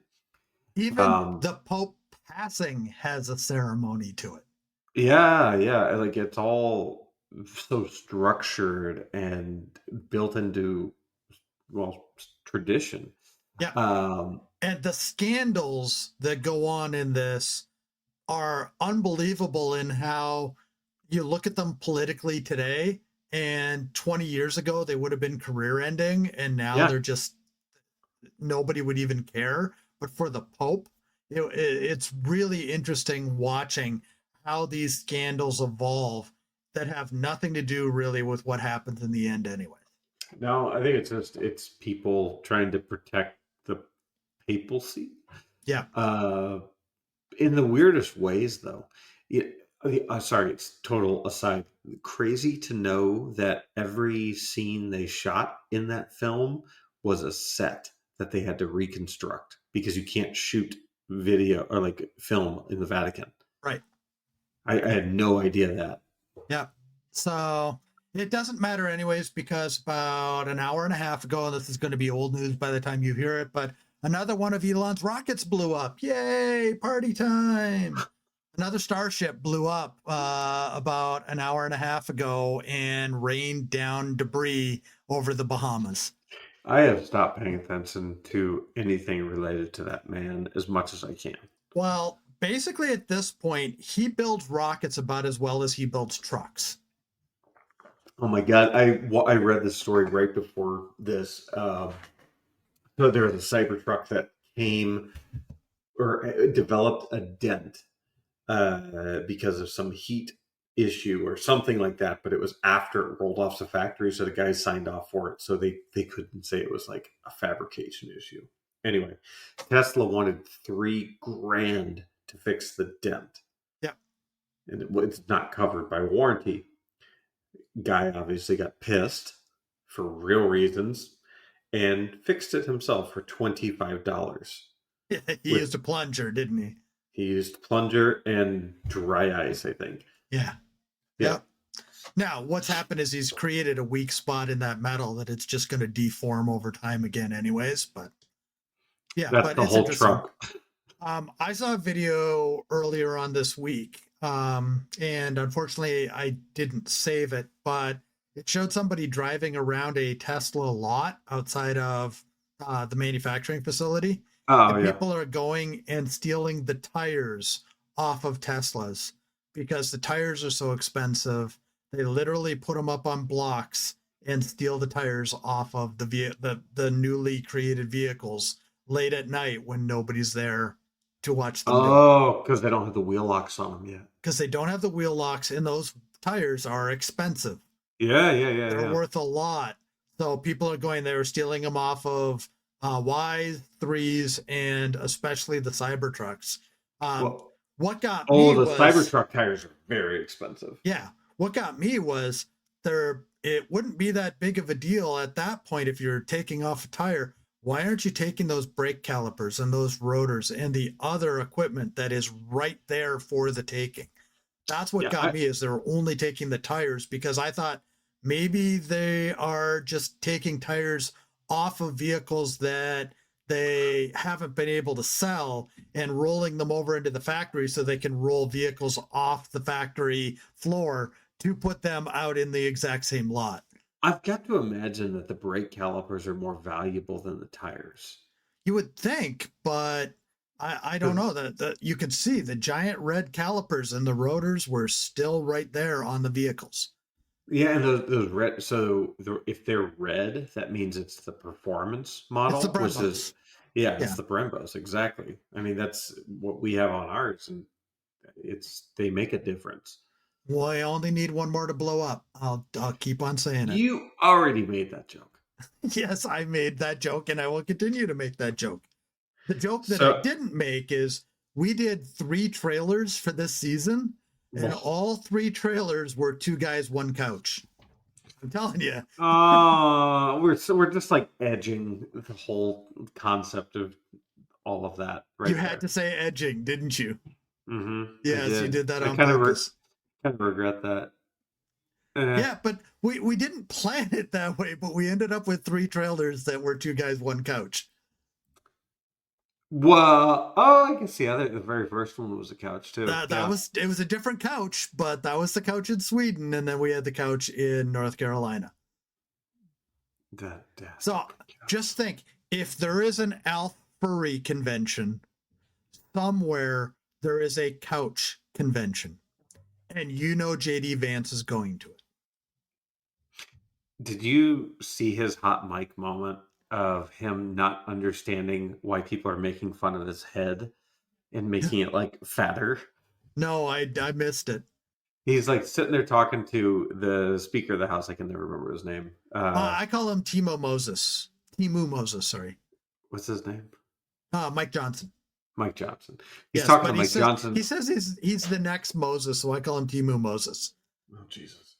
Speaker 2: Even
Speaker 1: Um,
Speaker 2: the Pope passing has a ceremony to it.
Speaker 1: Yeah, yeah, like it's all so structured and built into, well, tradition.
Speaker 2: Yeah.
Speaker 1: Um,
Speaker 2: And the scandals that go on in this are unbelievable in how you look at them politically today, and 20 years ago they would have been career ending, and now
Speaker 1: yeah,
Speaker 2: they're just nobody would even care. But for the Pope, it's really interesting watching how these scandals evolve that have nothing to do really with what happens in the end anyway.
Speaker 1: no, I think it's people trying to protect the papacy,
Speaker 2: Yeah.
Speaker 1: uh, in the weirdest ways, though. Sorry, it's total aside. Crazy to know that every scene they shot in that film was a set that they had to reconstruct because you can't shoot video or like film in the Vatican.
Speaker 2: Right.
Speaker 1: I had no idea that.
Speaker 2: Yeah. So it doesn't matter anyways, because about an hour and a half ago, and this is going to be old news by the time you hear it, but another one of Elon's rockets blew up. Yay, party time. Another Starship blew up about an hour and a half ago and rained down debris over the Bahamas.
Speaker 1: I have stopped paying attention to anything related to that man as much as I can.
Speaker 2: Well, basically at this point, he builds rockets about as well as he builds trucks.
Speaker 1: Oh my god! I read this story right before this. So there was a Cybertruck that came or developed a dent because of some heat issue or something like that. But it was after it rolled off the factory, so the guys signed off for it, so they couldn't say it was like a fabrication issue. Anyway, Tesla wanted 3 grand to fix the dent,
Speaker 2: Yeah.
Speaker 1: and it's not covered by warranty. Guy obviously got pissed for real reasons and fixed it himself for $25.
Speaker 2: He
Speaker 1: With
Speaker 2: used a plunger, didn't he?
Speaker 1: he used plunger and dry ice, I think.
Speaker 2: Yeah.
Speaker 1: Yeah,
Speaker 2: Yep. Now, what's happened is he's created a weak spot in that metal that it's just going to deform over time again, anyways. But yeah,
Speaker 1: that's
Speaker 2: but
Speaker 1: the
Speaker 2: it's
Speaker 1: whole
Speaker 2: interesting.
Speaker 1: truck.
Speaker 2: I saw a video earlier on this week, and unfortunately, I didn't save it, but it showed somebody driving around a Tesla lot outside of the manufacturing facility,
Speaker 1: Oh
Speaker 2: and
Speaker 1: yeah.
Speaker 2: people are going and stealing the tires off of Teslas because the tires are so expensive. They literally put them up on blocks and steal the tires off of the newly created vehicles late at night when nobody's there to watch them do it,
Speaker 1: Oh, because they don't have the wheel locks on them yet.
Speaker 2: because they don't have the wheel locks and those tires are expensive.
Speaker 1: Yeah, yeah, yeah,
Speaker 2: They're
Speaker 1: yeah.
Speaker 2: worth a lot. So people are going, they were stealing them off of Ys, threes, and especially the Cybertrucks. Um,
Speaker 1: Well,
Speaker 2: what got
Speaker 1: oh,
Speaker 2: me
Speaker 1: the
Speaker 2: was,
Speaker 1: Cybertruck tires are very expensive.
Speaker 2: yeah, what got me was it wouldn't be that big of a deal at that point if you're taking off a tire. Why aren't you taking those brake calipers and those rotors and the other equipment that is right there for the taking? That's what
Speaker 1: Yeah,
Speaker 2: got me is they're only taking the tires, because I thought maybe they are just taking tires off of vehicles that they haven't been able to sell and rolling them over into the factory so they can roll vehicles off the factory floor to put them out in the exact same lot.
Speaker 1: I've got to imagine that the brake calipers are more valuable than the tires.
Speaker 2: You would think, but I don't
Speaker 1: 'Cause-
Speaker 2: know that you could see the giant red calipers and the rotors were still right there on the vehicles.
Speaker 1: yeah, and those red. So if they're red, that means it's the performance
Speaker 2: It's the
Speaker 1: model, which is
Speaker 2: Brembos.
Speaker 1: yeah, it's
Speaker 2: Yeah.
Speaker 1: the Brembos exactly. I mean, that's what we have on ours, and they make a difference.
Speaker 2: Well, I only need one more to blow up. I'll keep on saying it.
Speaker 1: You already made that joke.
Speaker 2: Yes, I made that joke and I will continue to make that joke. The joke that I
Speaker 1: So,
Speaker 2: didn't make is we did 3 trailers for this season, and all 3 trailers were 2 guys, 1 couch. I'm telling you.
Speaker 1: we're just like edging the whole concept of all of that
Speaker 2: You
Speaker 1: right
Speaker 2: had
Speaker 1: there.
Speaker 2: to say edging, didn't you?
Speaker 1: I
Speaker 2: Yes, you
Speaker 1: did.
Speaker 2: did that
Speaker 1: I
Speaker 2: on purpose.
Speaker 1: kind of regret that. Eh.
Speaker 2: Yeah, but we didn't plan it that way, but we ended up with 3 trailers that were 2 guys, 1 couch.
Speaker 1: Well, oh, I guess the very first one was a couch too.
Speaker 2: That
Speaker 1: Yeah,
Speaker 2: was, it was a different couch, but that was the couch in Sweden, and then we had the couch in North Carolina.
Speaker 1: that
Speaker 2: So just think, if there is an Alf furry convention somewhere, there is a couch convention, and you know JD Vance is going to it.
Speaker 1: Did you see his hot mic moment of him not understanding why people are making fun of his head and making it like fatter?
Speaker 2: No, I missed it.
Speaker 1: He's like sitting there talking to the Speaker of the House. I can never remember his name.
Speaker 2: I call him Timo Moses. Timu Moses, sorry.
Speaker 1: What's his name?
Speaker 2: Mike Johnson.
Speaker 1: Mike Johnson. He's
Speaker 2: Yes,
Speaker 1: talking to
Speaker 2: but
Speaker 1: Mike Johnson.
Speaker 2: he says he's the next Moses, so I call him Timu Moses.
Speaker 1: Oh Jesus!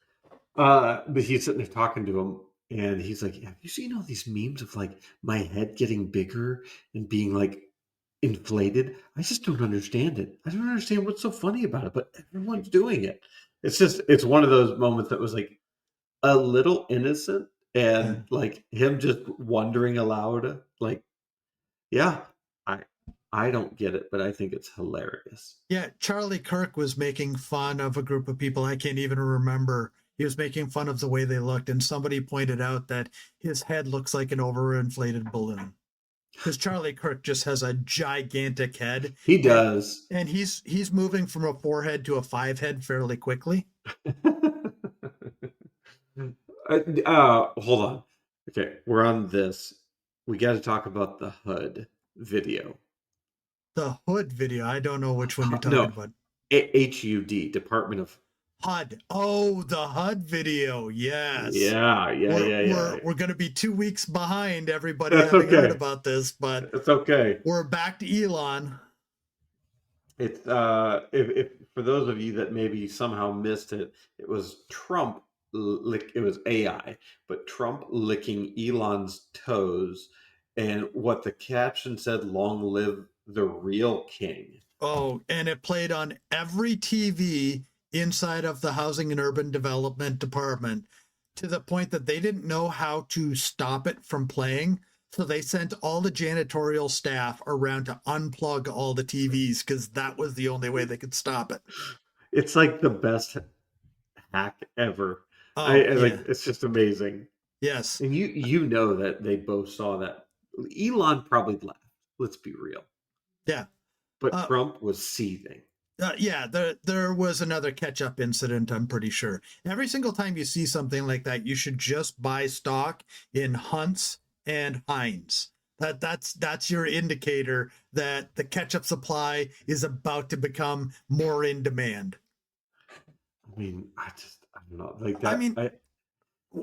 Speaker 1: But he's sitting there talking to him, and he's like, "Have you seen all these memes of like my head getting bigger and being like inflated? I just don't understand it. I don't understand what's so funny about it, but everyone's doing it. It's one of those moments that was like a little innocent
Speaker 2: Yeah.
Speaker 1: and like him just wondering aloud, like, yeah, I I don't get it, but I think it's hilarious.
Speaker 2: Yeah, Charlie Kirk was making fun of a group of people I can't even remember. He was making fun of the way they looked, and somebody pointed out that his head looks like an overinflated balloon. Because Charlie Kirk just has a gigantic head,
Speaker 1: He
Speaker 2: and
Speaker 1: does.
Speaker 2: he's moving from a 4 head to a 5 head fairly quickly.
Speaker 1: Hold on. Okay, we're on this. We got to talk about the HUD video.
Speaker 2: The Hood video, I don't know which one you're talking
Speaker 1: No,
Speaker 2: about.
Speaker 1: HUD, Department of.
Speaker 2: HUD. Oh, the HUD video. Yes.
Speaker 1: Yeah, yeah,
Speaker 2: We're
Speaker 1: yeah,
Speaker 2: we're
Speaker 1: yeah.
Speaker 2: we're gonna be 2 weeks behind everybody
Speaker 1: That's
Speaker 2: having heard
Speaker 1: okay.
Speaker 2: about this, but
Speaker 1: It's okay.
Speaker 2: we're back to Elon.
Speaker 1: It's if for those of you that maybe somehow missed it, it was Trump it was AI, but Trump licking Elon's toes, and what the caption said, "Long live the real king."
Speaker 2: Oh, and it played on every TV inside of the Housing and Urban Development Department to the point that they didn't know how to stop it from playing. So they sent all the janitorial staff around to unplug all the TVs because that was the only way they could stop it.
Speaker 1: It's like the best hack ever.
Speaker 2: Oh,
Speaker 1: I like
Speaker 2: yeah.
Speaker 1: it's just amazing.
Speaker 2: Yes.
Speaker 1: And you know that they both saw that. Elon probably laughed. Let's be real.
Speaker 2: Yeah.
Speaker 1: But
Speaker 2: Uh,
Speaker 1: Trump was seething.
Speaker 2: yeah, there was another catch up incident. I'm pretty sure. Every single time you see something like that, you should just buy stock in Hunts and Heinz. That's your indicator that the ketchup supply is about to become more in demand.
Speaker 1: I mean, I don't know, like
Speaker 2: I
Speaker 1: that.
Speaker 2: mean,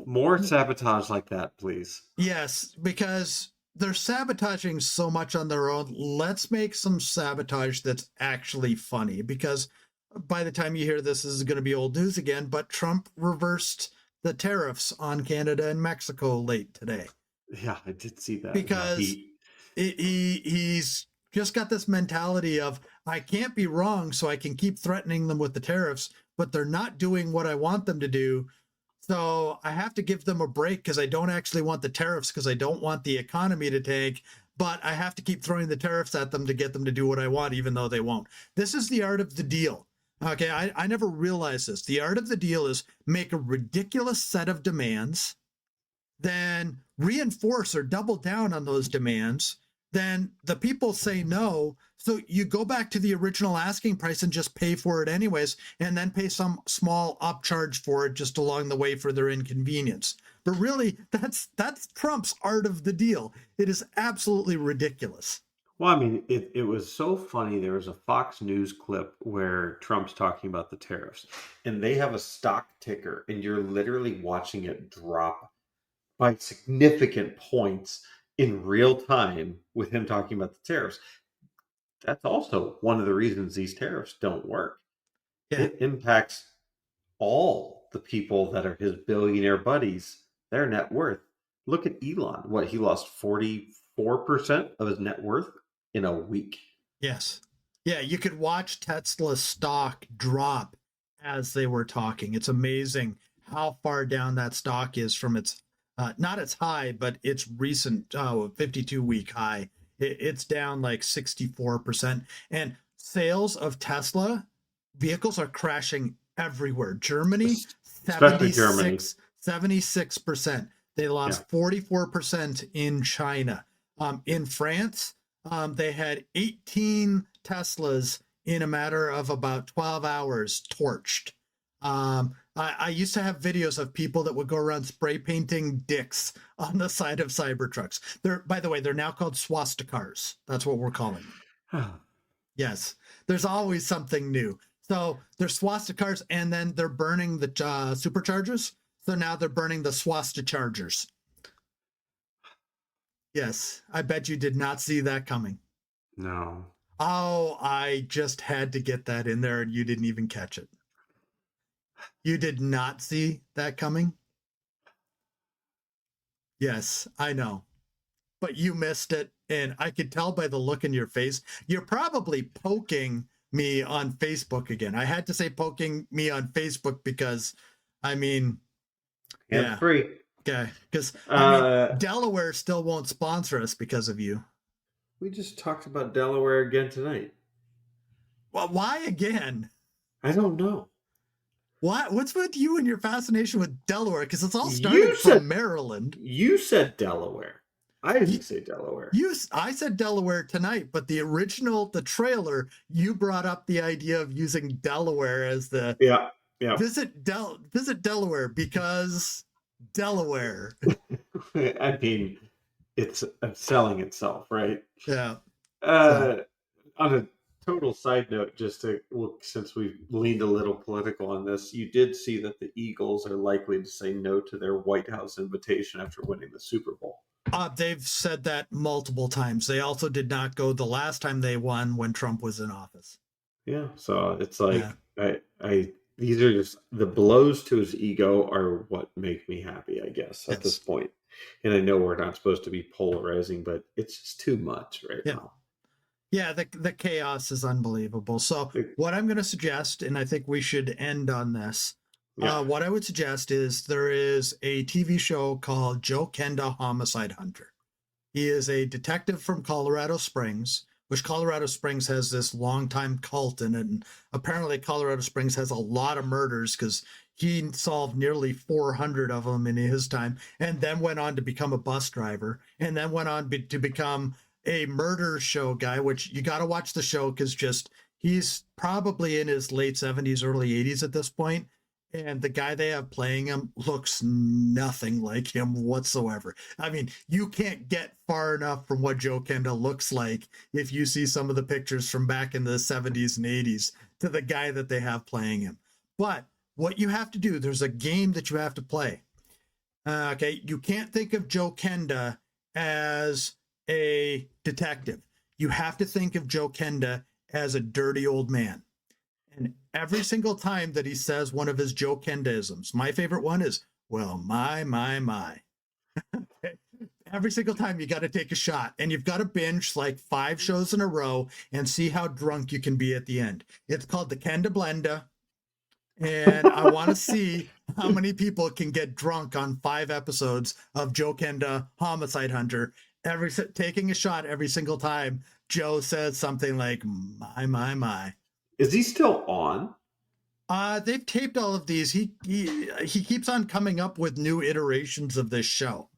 Speaker 1: More sabotage like that, please.
Speaker 2: yes, because they're sabotaging so much on their own. Let's make some sabotage that's actually funny because by the time you hear this is going to be old news again, but Trump reversed the tariffs on Canada and Mexico late today
Speaker 1: Yeah, I did see that. Yeah,
Speaker 2: because he's just got this mentality of I can't be wrong so I can keep threatening them with the tariffs, but they're not doing what I want them to do. So I have to give them a break because I don't actually want the tariffs because I don't want the economy to tank, but I have to keep throwing the tariffs at them to get them to do what I want, even though they won't. This is the art of the deal. Okay, I never realized this. The art of the deal is make a ridiculous set of demands, then reinforce or double down on those demands. Then the people say no. So you go back to the original asking price and just pay for it anyways, and then pay some small upcharge for it just along the way for their inconvenience. But really, that's Trump's art of the deal. It is absolutely ridiculous.
Speaker 1: well, I mean, it was so funny. There was a Fox News clip where Trump's talking about the tariffs, and they have a stock ticker, and you're literally watching it drop by significant points in real time with him talking about the tariffs. That's also one of the reasons these tariffs don't work.
Speaker 2: Yeah.
Speaker 1: It impacts all the people that are his billionaire buddies, their net worth. Look at Elon. What, he lost 44% of his net worth in a week.
Speaker 2: Yes. Yeah, you could watch Tesla's stock drop as they were talking. It's amazing how far down that stock is from its not its high, but its recent 52-week high. It's down like 64%. And sales of Tesla vehicles are crashing everywhere. Germany,
Speaker 1: Especially Germany.
Speaker 2: 76%. They
Speaker 1: Yeah.
Speaker 2: lost 44% in China. In France, they had 18 Teslas in a matter of about 12 hours torched. I used to have videos of people that would go around spray painting dicks on the side of Cybertrucks. By the way, they're now called swastikars. That's what we're calling them. Yes, there's always something new. So they're swastikars, and then they're burning the superchargers. So now they're burning the swastichargers. Yes, I bet you did not see that coming.
Speaker 1: No.
Speaker 2: Oh, I just had to get that in there and you didn't even catch it. You did not see that coming? Yes, I know. But you missed it. And I could tell by the look in your face. You're probably poking me on Facebook again. I had to say poking me on Facebook because, I mean,
Speaker 1: Hands
Speaker 2: yeah.
Speaker 1: free.
Speaker 2: Okay. Because, I mean, Delaware still won't sponsor us because of you.
Speaker 1: We just talked about Delaware again tonight.
Speaker 2: Well, why again?
Speaker 1: I don't know.
Speaker 2: What's with you and your fascination with Delaware? Because it's all
Speaker 1: You
Speaker 2: started
Speaker 1: said
Speaker 2: from Maryland.
Speaker 1: You said Delaware. I didn't say Delaware.
Speaker 2: I said Delaware tonight, but the trailer, you brought up the idea of using Delaware as the
Speaker 1: Yeah.
Speaker 2: visit Delaware because Delaware.
Speaker 1: I mean, it's selling itself, right?
Speaker 2: Yeah.
Speaker 1: Uh, on a total side note, just to look, since we've leaned a little political on this, you did see that the Eagles are likely to say no to their White House invitation after winning the Super Bowl.
Speaker 2: They've said that multiple times. They also did not go the last time they won when Trump was in office.
Speaker 1: Yeah, so it's like
Speaker 2: Yeah.
Speaker 1: these are just the blows to his ego are what make me happy, I guess, at this
Speaker 2: Yes.
Speaker 1: point. And I know we're not supposed to be polarizing, but it's just too much right
Speaker 2: Yeah.
Speaker 1: now.
Speaker 2: Yeah, the chaos is unbelievable. So what I'm going to suggest, and I think we should end on this,
Speaker 1: Yeah.
Speaker 2: what I would suggest is there is a TV show called Joe Kenda Homicide Hunter. He is a detective from Colorado Springs, which Colorado Springs has this longtime cult in it. And apparently, Colorado Springs has a lot of murders because he solved nearly 400 of them in his time, and then went on to become a bus driver, and then went on to become a murder show guy, which you got to watch the show because just he's probably in his late 70s, early 80s at this point. And the guy they have playing him looks nothing like him whatsoever. I mean, you can't get far enough from what Joe Kenda looks like if you see some of the pictures from back in the 70s and 80s to the guy that they have playing him. But what you have to do, there's a game that you have to play. Okay, you can't think of Joe Kenda as a detective. You have to think of Joe Kenda as a dirty old man. And every single time that he says one of his Joe Kenda-isms, my favorite one is, well, my. Every single time you got to take a shot, and you've got to binge like 5 shows in a row and see how drunk you can be at the end. It's called the Kenda Blenda. And I want to see how many people can get drunk on 5 episodes of Joe Kenda Homicide Hunter, taking a shot every single time Joe says something like, my.
Speaker 1: Is he still on?
Speaker 2: They've taped all of these. He keeps on coming up with new iterations of this show.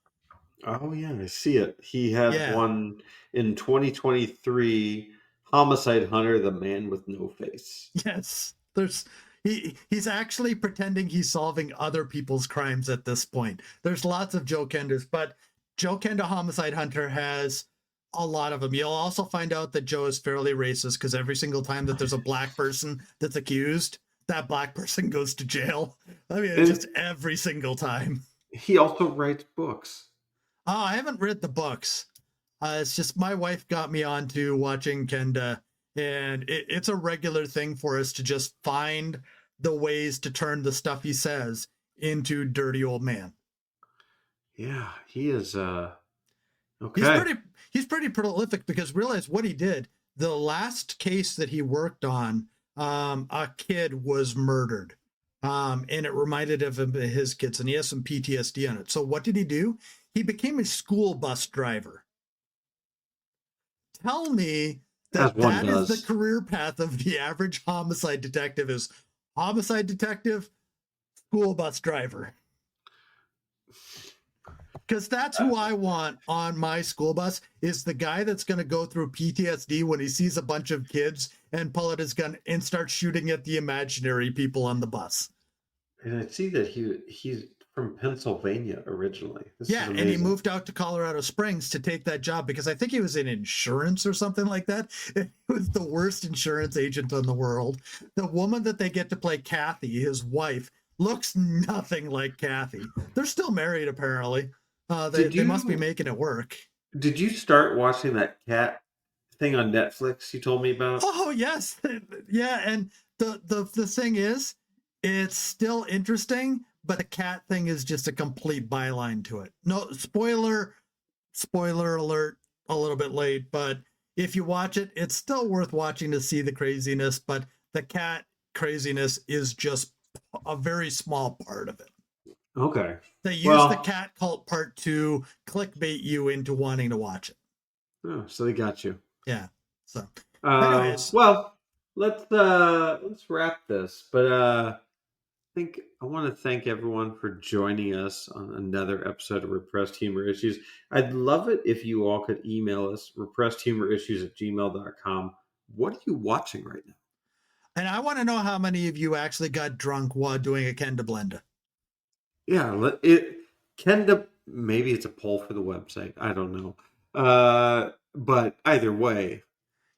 Speaker 1: Oh yeah, I see it. He had
Speaker 2: Yeah.
Speaker 1: one in 2023, Homicide Hunter, the man with no face.
Speaker 2: Yes. He's actually pretending he's solving other people's crimes at this point. There's lots of Joe Kenders, but Joe Kenda Homicide Hunter has a lot of them. You'll also find out that Joe is fairly racist because every single time that there's a black person that's accused, that black person goes to jail. I mean, it's
Speaker 1: And
Speaker 2: just every single time.
Speaker 1: he also writes books.
Speaker 2: Oh, I haven't read the books. It's just my wife got me onto watching Kenda, and it's a regular thing for us to just find the ways to turn the stuff he says into dirty old man.
Speaker 1: Yeah, he is
Speaker 2: He's
Speaker 1: okay.
Speaker 2: pretty he's pretty prolific because realize what he did. The last case that he worked on, a kid was murdered. And it reminded him of his kids, and he has some PTSD on it. So what did he do? He became a school bus driver. Tell me
Speaker 1: As
Speaker 2: that
Speaker 1: one
Speaker 2: that is the
Speaker 1: does.
Speaker 2: career path of the average homicide detective is homicide detective, school bus driver. Because that's who I want on my school bus is the guy that's going to go through PTSD when he sees a bunch of kids and pull out his gun and start shooting at the imaginary people on the bus.
Speaker 1: And I see that he's from Pennsylvania originally. This is
Speaker 2: Yeah, and he
Speaker 1: amazing.
Speaker 2: moved out to Colorado Springs to take that job because I think he was in insurance or something like that. He was the worst insurance agent in the world. The woman that they get to play Kathy, his wife, looks nothing like Kathy. They're still married, apparently.
Speaker 1: Did
Speaker 2: They must be
Speaker 1: you
Speaker 2: making it work.
Speaker 1: did you start watching that cat thing on Netflix you told me about?
Speaker 2: Oh yes, yeah. And the thing is, it's still interesting, but the cat thing is just a complete byline to it. No spoiler alert. A little bit late, but if you watch it, it's still worth watching to see the craziness. But the cat craziness is just a very small part of it.
Speaker 1: Okay.
Speaker 2: They use the
Speaker 1: Well,
Speaker 2: cat cult part to clickbait you into wanting to watch it.
Speaker 1: oh, so they got you.
Speaker 2: Yeah. So, anyways,
Speaker 1: Well, let's wrap this. But think I want to thank everyone for joining us on another episode of Repressed Humor Issues. I'd love it if you all could email us, repressedhumorissues@gmail.com. What are you watching right now?
Speaker 2: and I want to know how many of you actually got drunk while doing a Kenda Blenda.
Speaker 1: Yeah, Kenda, maybe it's a poll for the website. I don't know. But either way,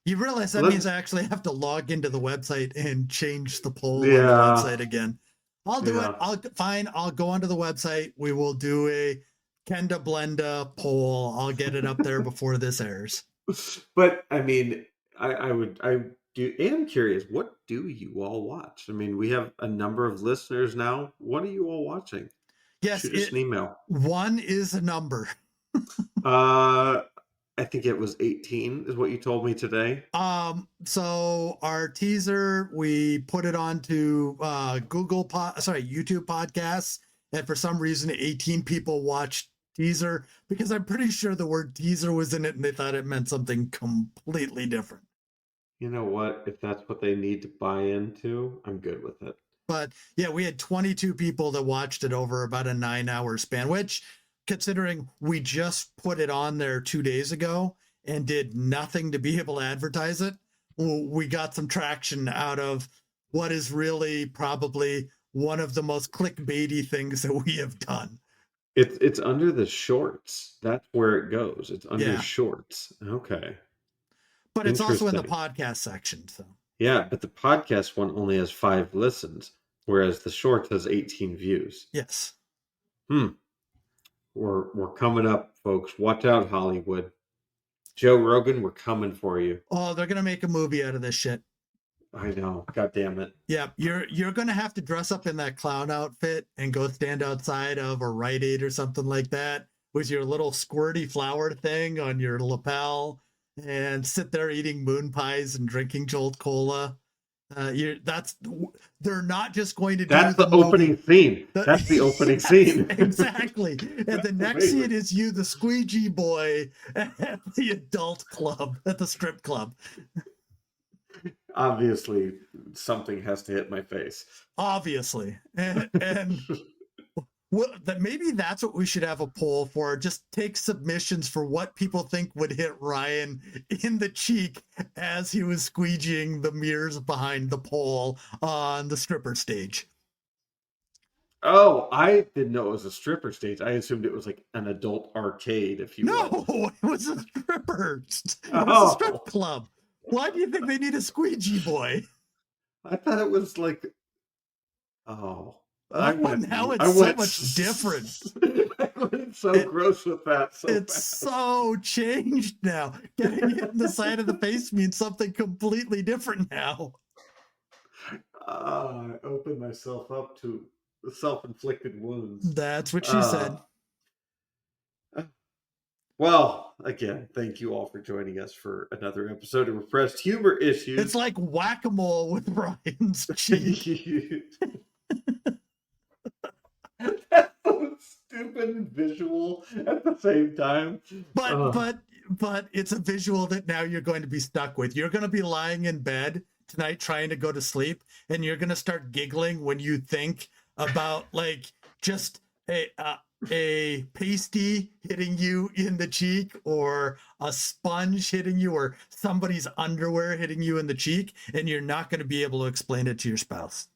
Speaker 2: You realize that means
Speaker 1: let's,
Speaker 2: I actually have to log into the website and change the poll on the
Speaker 1: yeah,
Speaker 2: website again. I'll do it.
Speaker 1: yeah.
Speaker 2: I'll go onto the website. We will do a Kenda Blenda poll. I'll get it up there before this airs.
Speaker 1: But I mean, I am curious, what do you all watch? I mean, we have a number of listeners now. What are you all watching?
Speaker 2: Yes,
Speaker 1: Shoot us an email.
Speaker 2: one is a number.
Speaker 1: Uh, I think it was 18 is what you told me today.
Speaker 2: So our teaser, we put it onto YouTube podcasts, and for some reason 18 people watched teaser because I'm pretty sure the word teaser was in it and they thought it meant something completely different.
Speaker 1: You know what? If that's what they need to buy into, I'm good with it.
Speaker 2: But yeah, we had 22 people that watched it over about a 9-hour span, which, considering we just put it on there 2 days ago and did nothing to be able to advertise it, we got some traction out of what is really probably one of the most clickbaity things that we have done.
Speaker 1: It's under the shorts. That's where it goes. It's under
Speaker 2: Yeah.
Speaker 1: shorts. Okay.
Speaker 2: But it's also in the podcast section. So
Speaker 1: yeah, but the podcast one only has 5 listens, whereas the short has 18 views.
Speaker 2: Yes.
Speaker 1: We're coming up, folks. Watch out, Hollywood. Joe Rogan, we're coming for you.
Speaker 2: Oh, they're gonna make a movie out of this shit.
Speaker 1: I know. God damn it.
Speaker 2: Yeah, you're gonna have to dress up in that clown outfit and go stand outside of a Rite Aid or something like that with your little squirty flower thing on your lapel and sit there eating moon pies and drinking Jolt Cola. They're not just going to do
Speaker 1: that's the opening scene. That's the opening scene.
Speaker 2: Exactly. And the next scene is you, the squeegee boy, at the adult club, at the strip club.
Speaker 1: Obviously, something has to hit my face.
Speaker 2: Obviously. And well, maybe that's what we should have a poll for. Just take submissions for what people think would hit Ryan in the cheek as he was squeegeeing the mirrors behind the pole on the stripper stage.
Speaker 1: Oh, I didn't know it was a stripper stage. I assumed it was like an adult arcade, if you will.
Speaker 2: No, it was a stripper. It was a strip club. Why do you think they need a squeegee boy?
Speaker 1: I thought it was like, oh.
Speaker 2: Now it's so much different.
Speaker 1: I went so gross with that.
Speaker 2: It's so changed now. Getting hit in the side of the face means something completely different now.
Speaker 1: I opened myself up to self-inflicted wounds.
Speaker 2: That's what she said.
Speaker 1: Well, again, thank you all for joining us for another episode of Repressed Humor Issues.
Speaker 2: It's like whack-a-mole with Ryan's cheek.
Speaker 1: That's so stupid and visual at the same time.
Speaker 2: But it's a visual that now you're going to be stuck with. You're going to be lying in bed tonight trying to go to sleep, and you're going to start giggling when you think about like just a pasty hitting you in the cheek, or a sponge hitting you, or somebody's underwear hitting you in the cheek, and you're not going to be able to explain it to your spouse.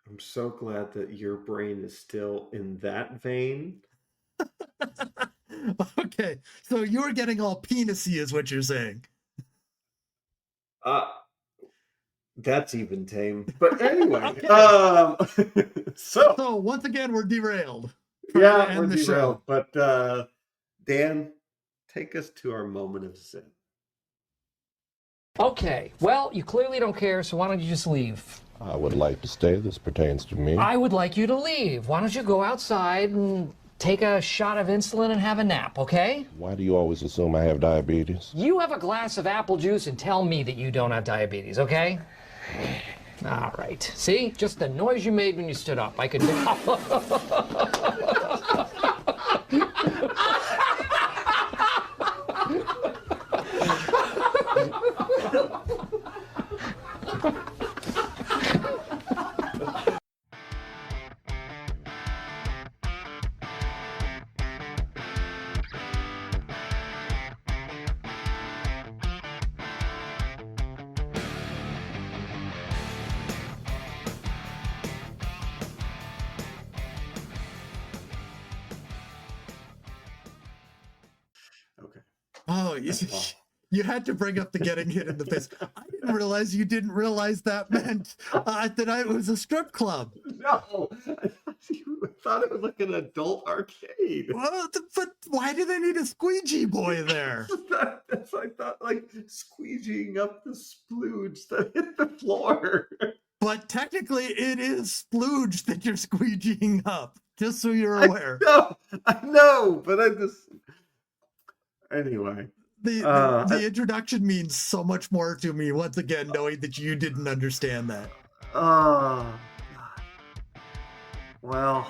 Speaker 1: I'm so glad that your brain is still in that vein.
Speaker 2: Okay, so you're getting all penisy is what you're saying.
Speaker 1: That's even tame. But anyway,
Speaker 2: so once again, we're derailed.
Speaker 1: Yeah, we're derailed. But Dan, take us to our moment of zen.
Speaker 3: Okay, well, you clearly don't care, so why don't you just leave?
Speaker 4: I would like to stay. This pertains to me.
Speaker 3: I would like you to leave. Why don't you go outside and take a shot of insulin and have a nap, okay?
Speaker 4: Why do you always assume I have diabetes?
Speaker 3: You have a glass of apple juice and tell me that you don't have diabetes, okay? All right. See? Just the noise you made when you stood up. I could...
Speaker 2: Oh, you had to bring up the getting hit in the face. I didn't realize you didn't realize that meant that it was a strip club.
Speaker 1: No, You thought it was like an adult arcade.
Speaker 2: Well, but why do they need a squeegee boy there?
Speaker 1: That's I thought, like squeegeeing up the splooge that hit the floor.
Speaker 2: But technically, it is splooge that you're squeegeeing up, just so you're aware.
Speaker 1: I know, but I just anyway.
Speaker 2: The introduction means so much more to me once again, knowing that you didn't understand that.
Speaker 1: Oh, God. Well,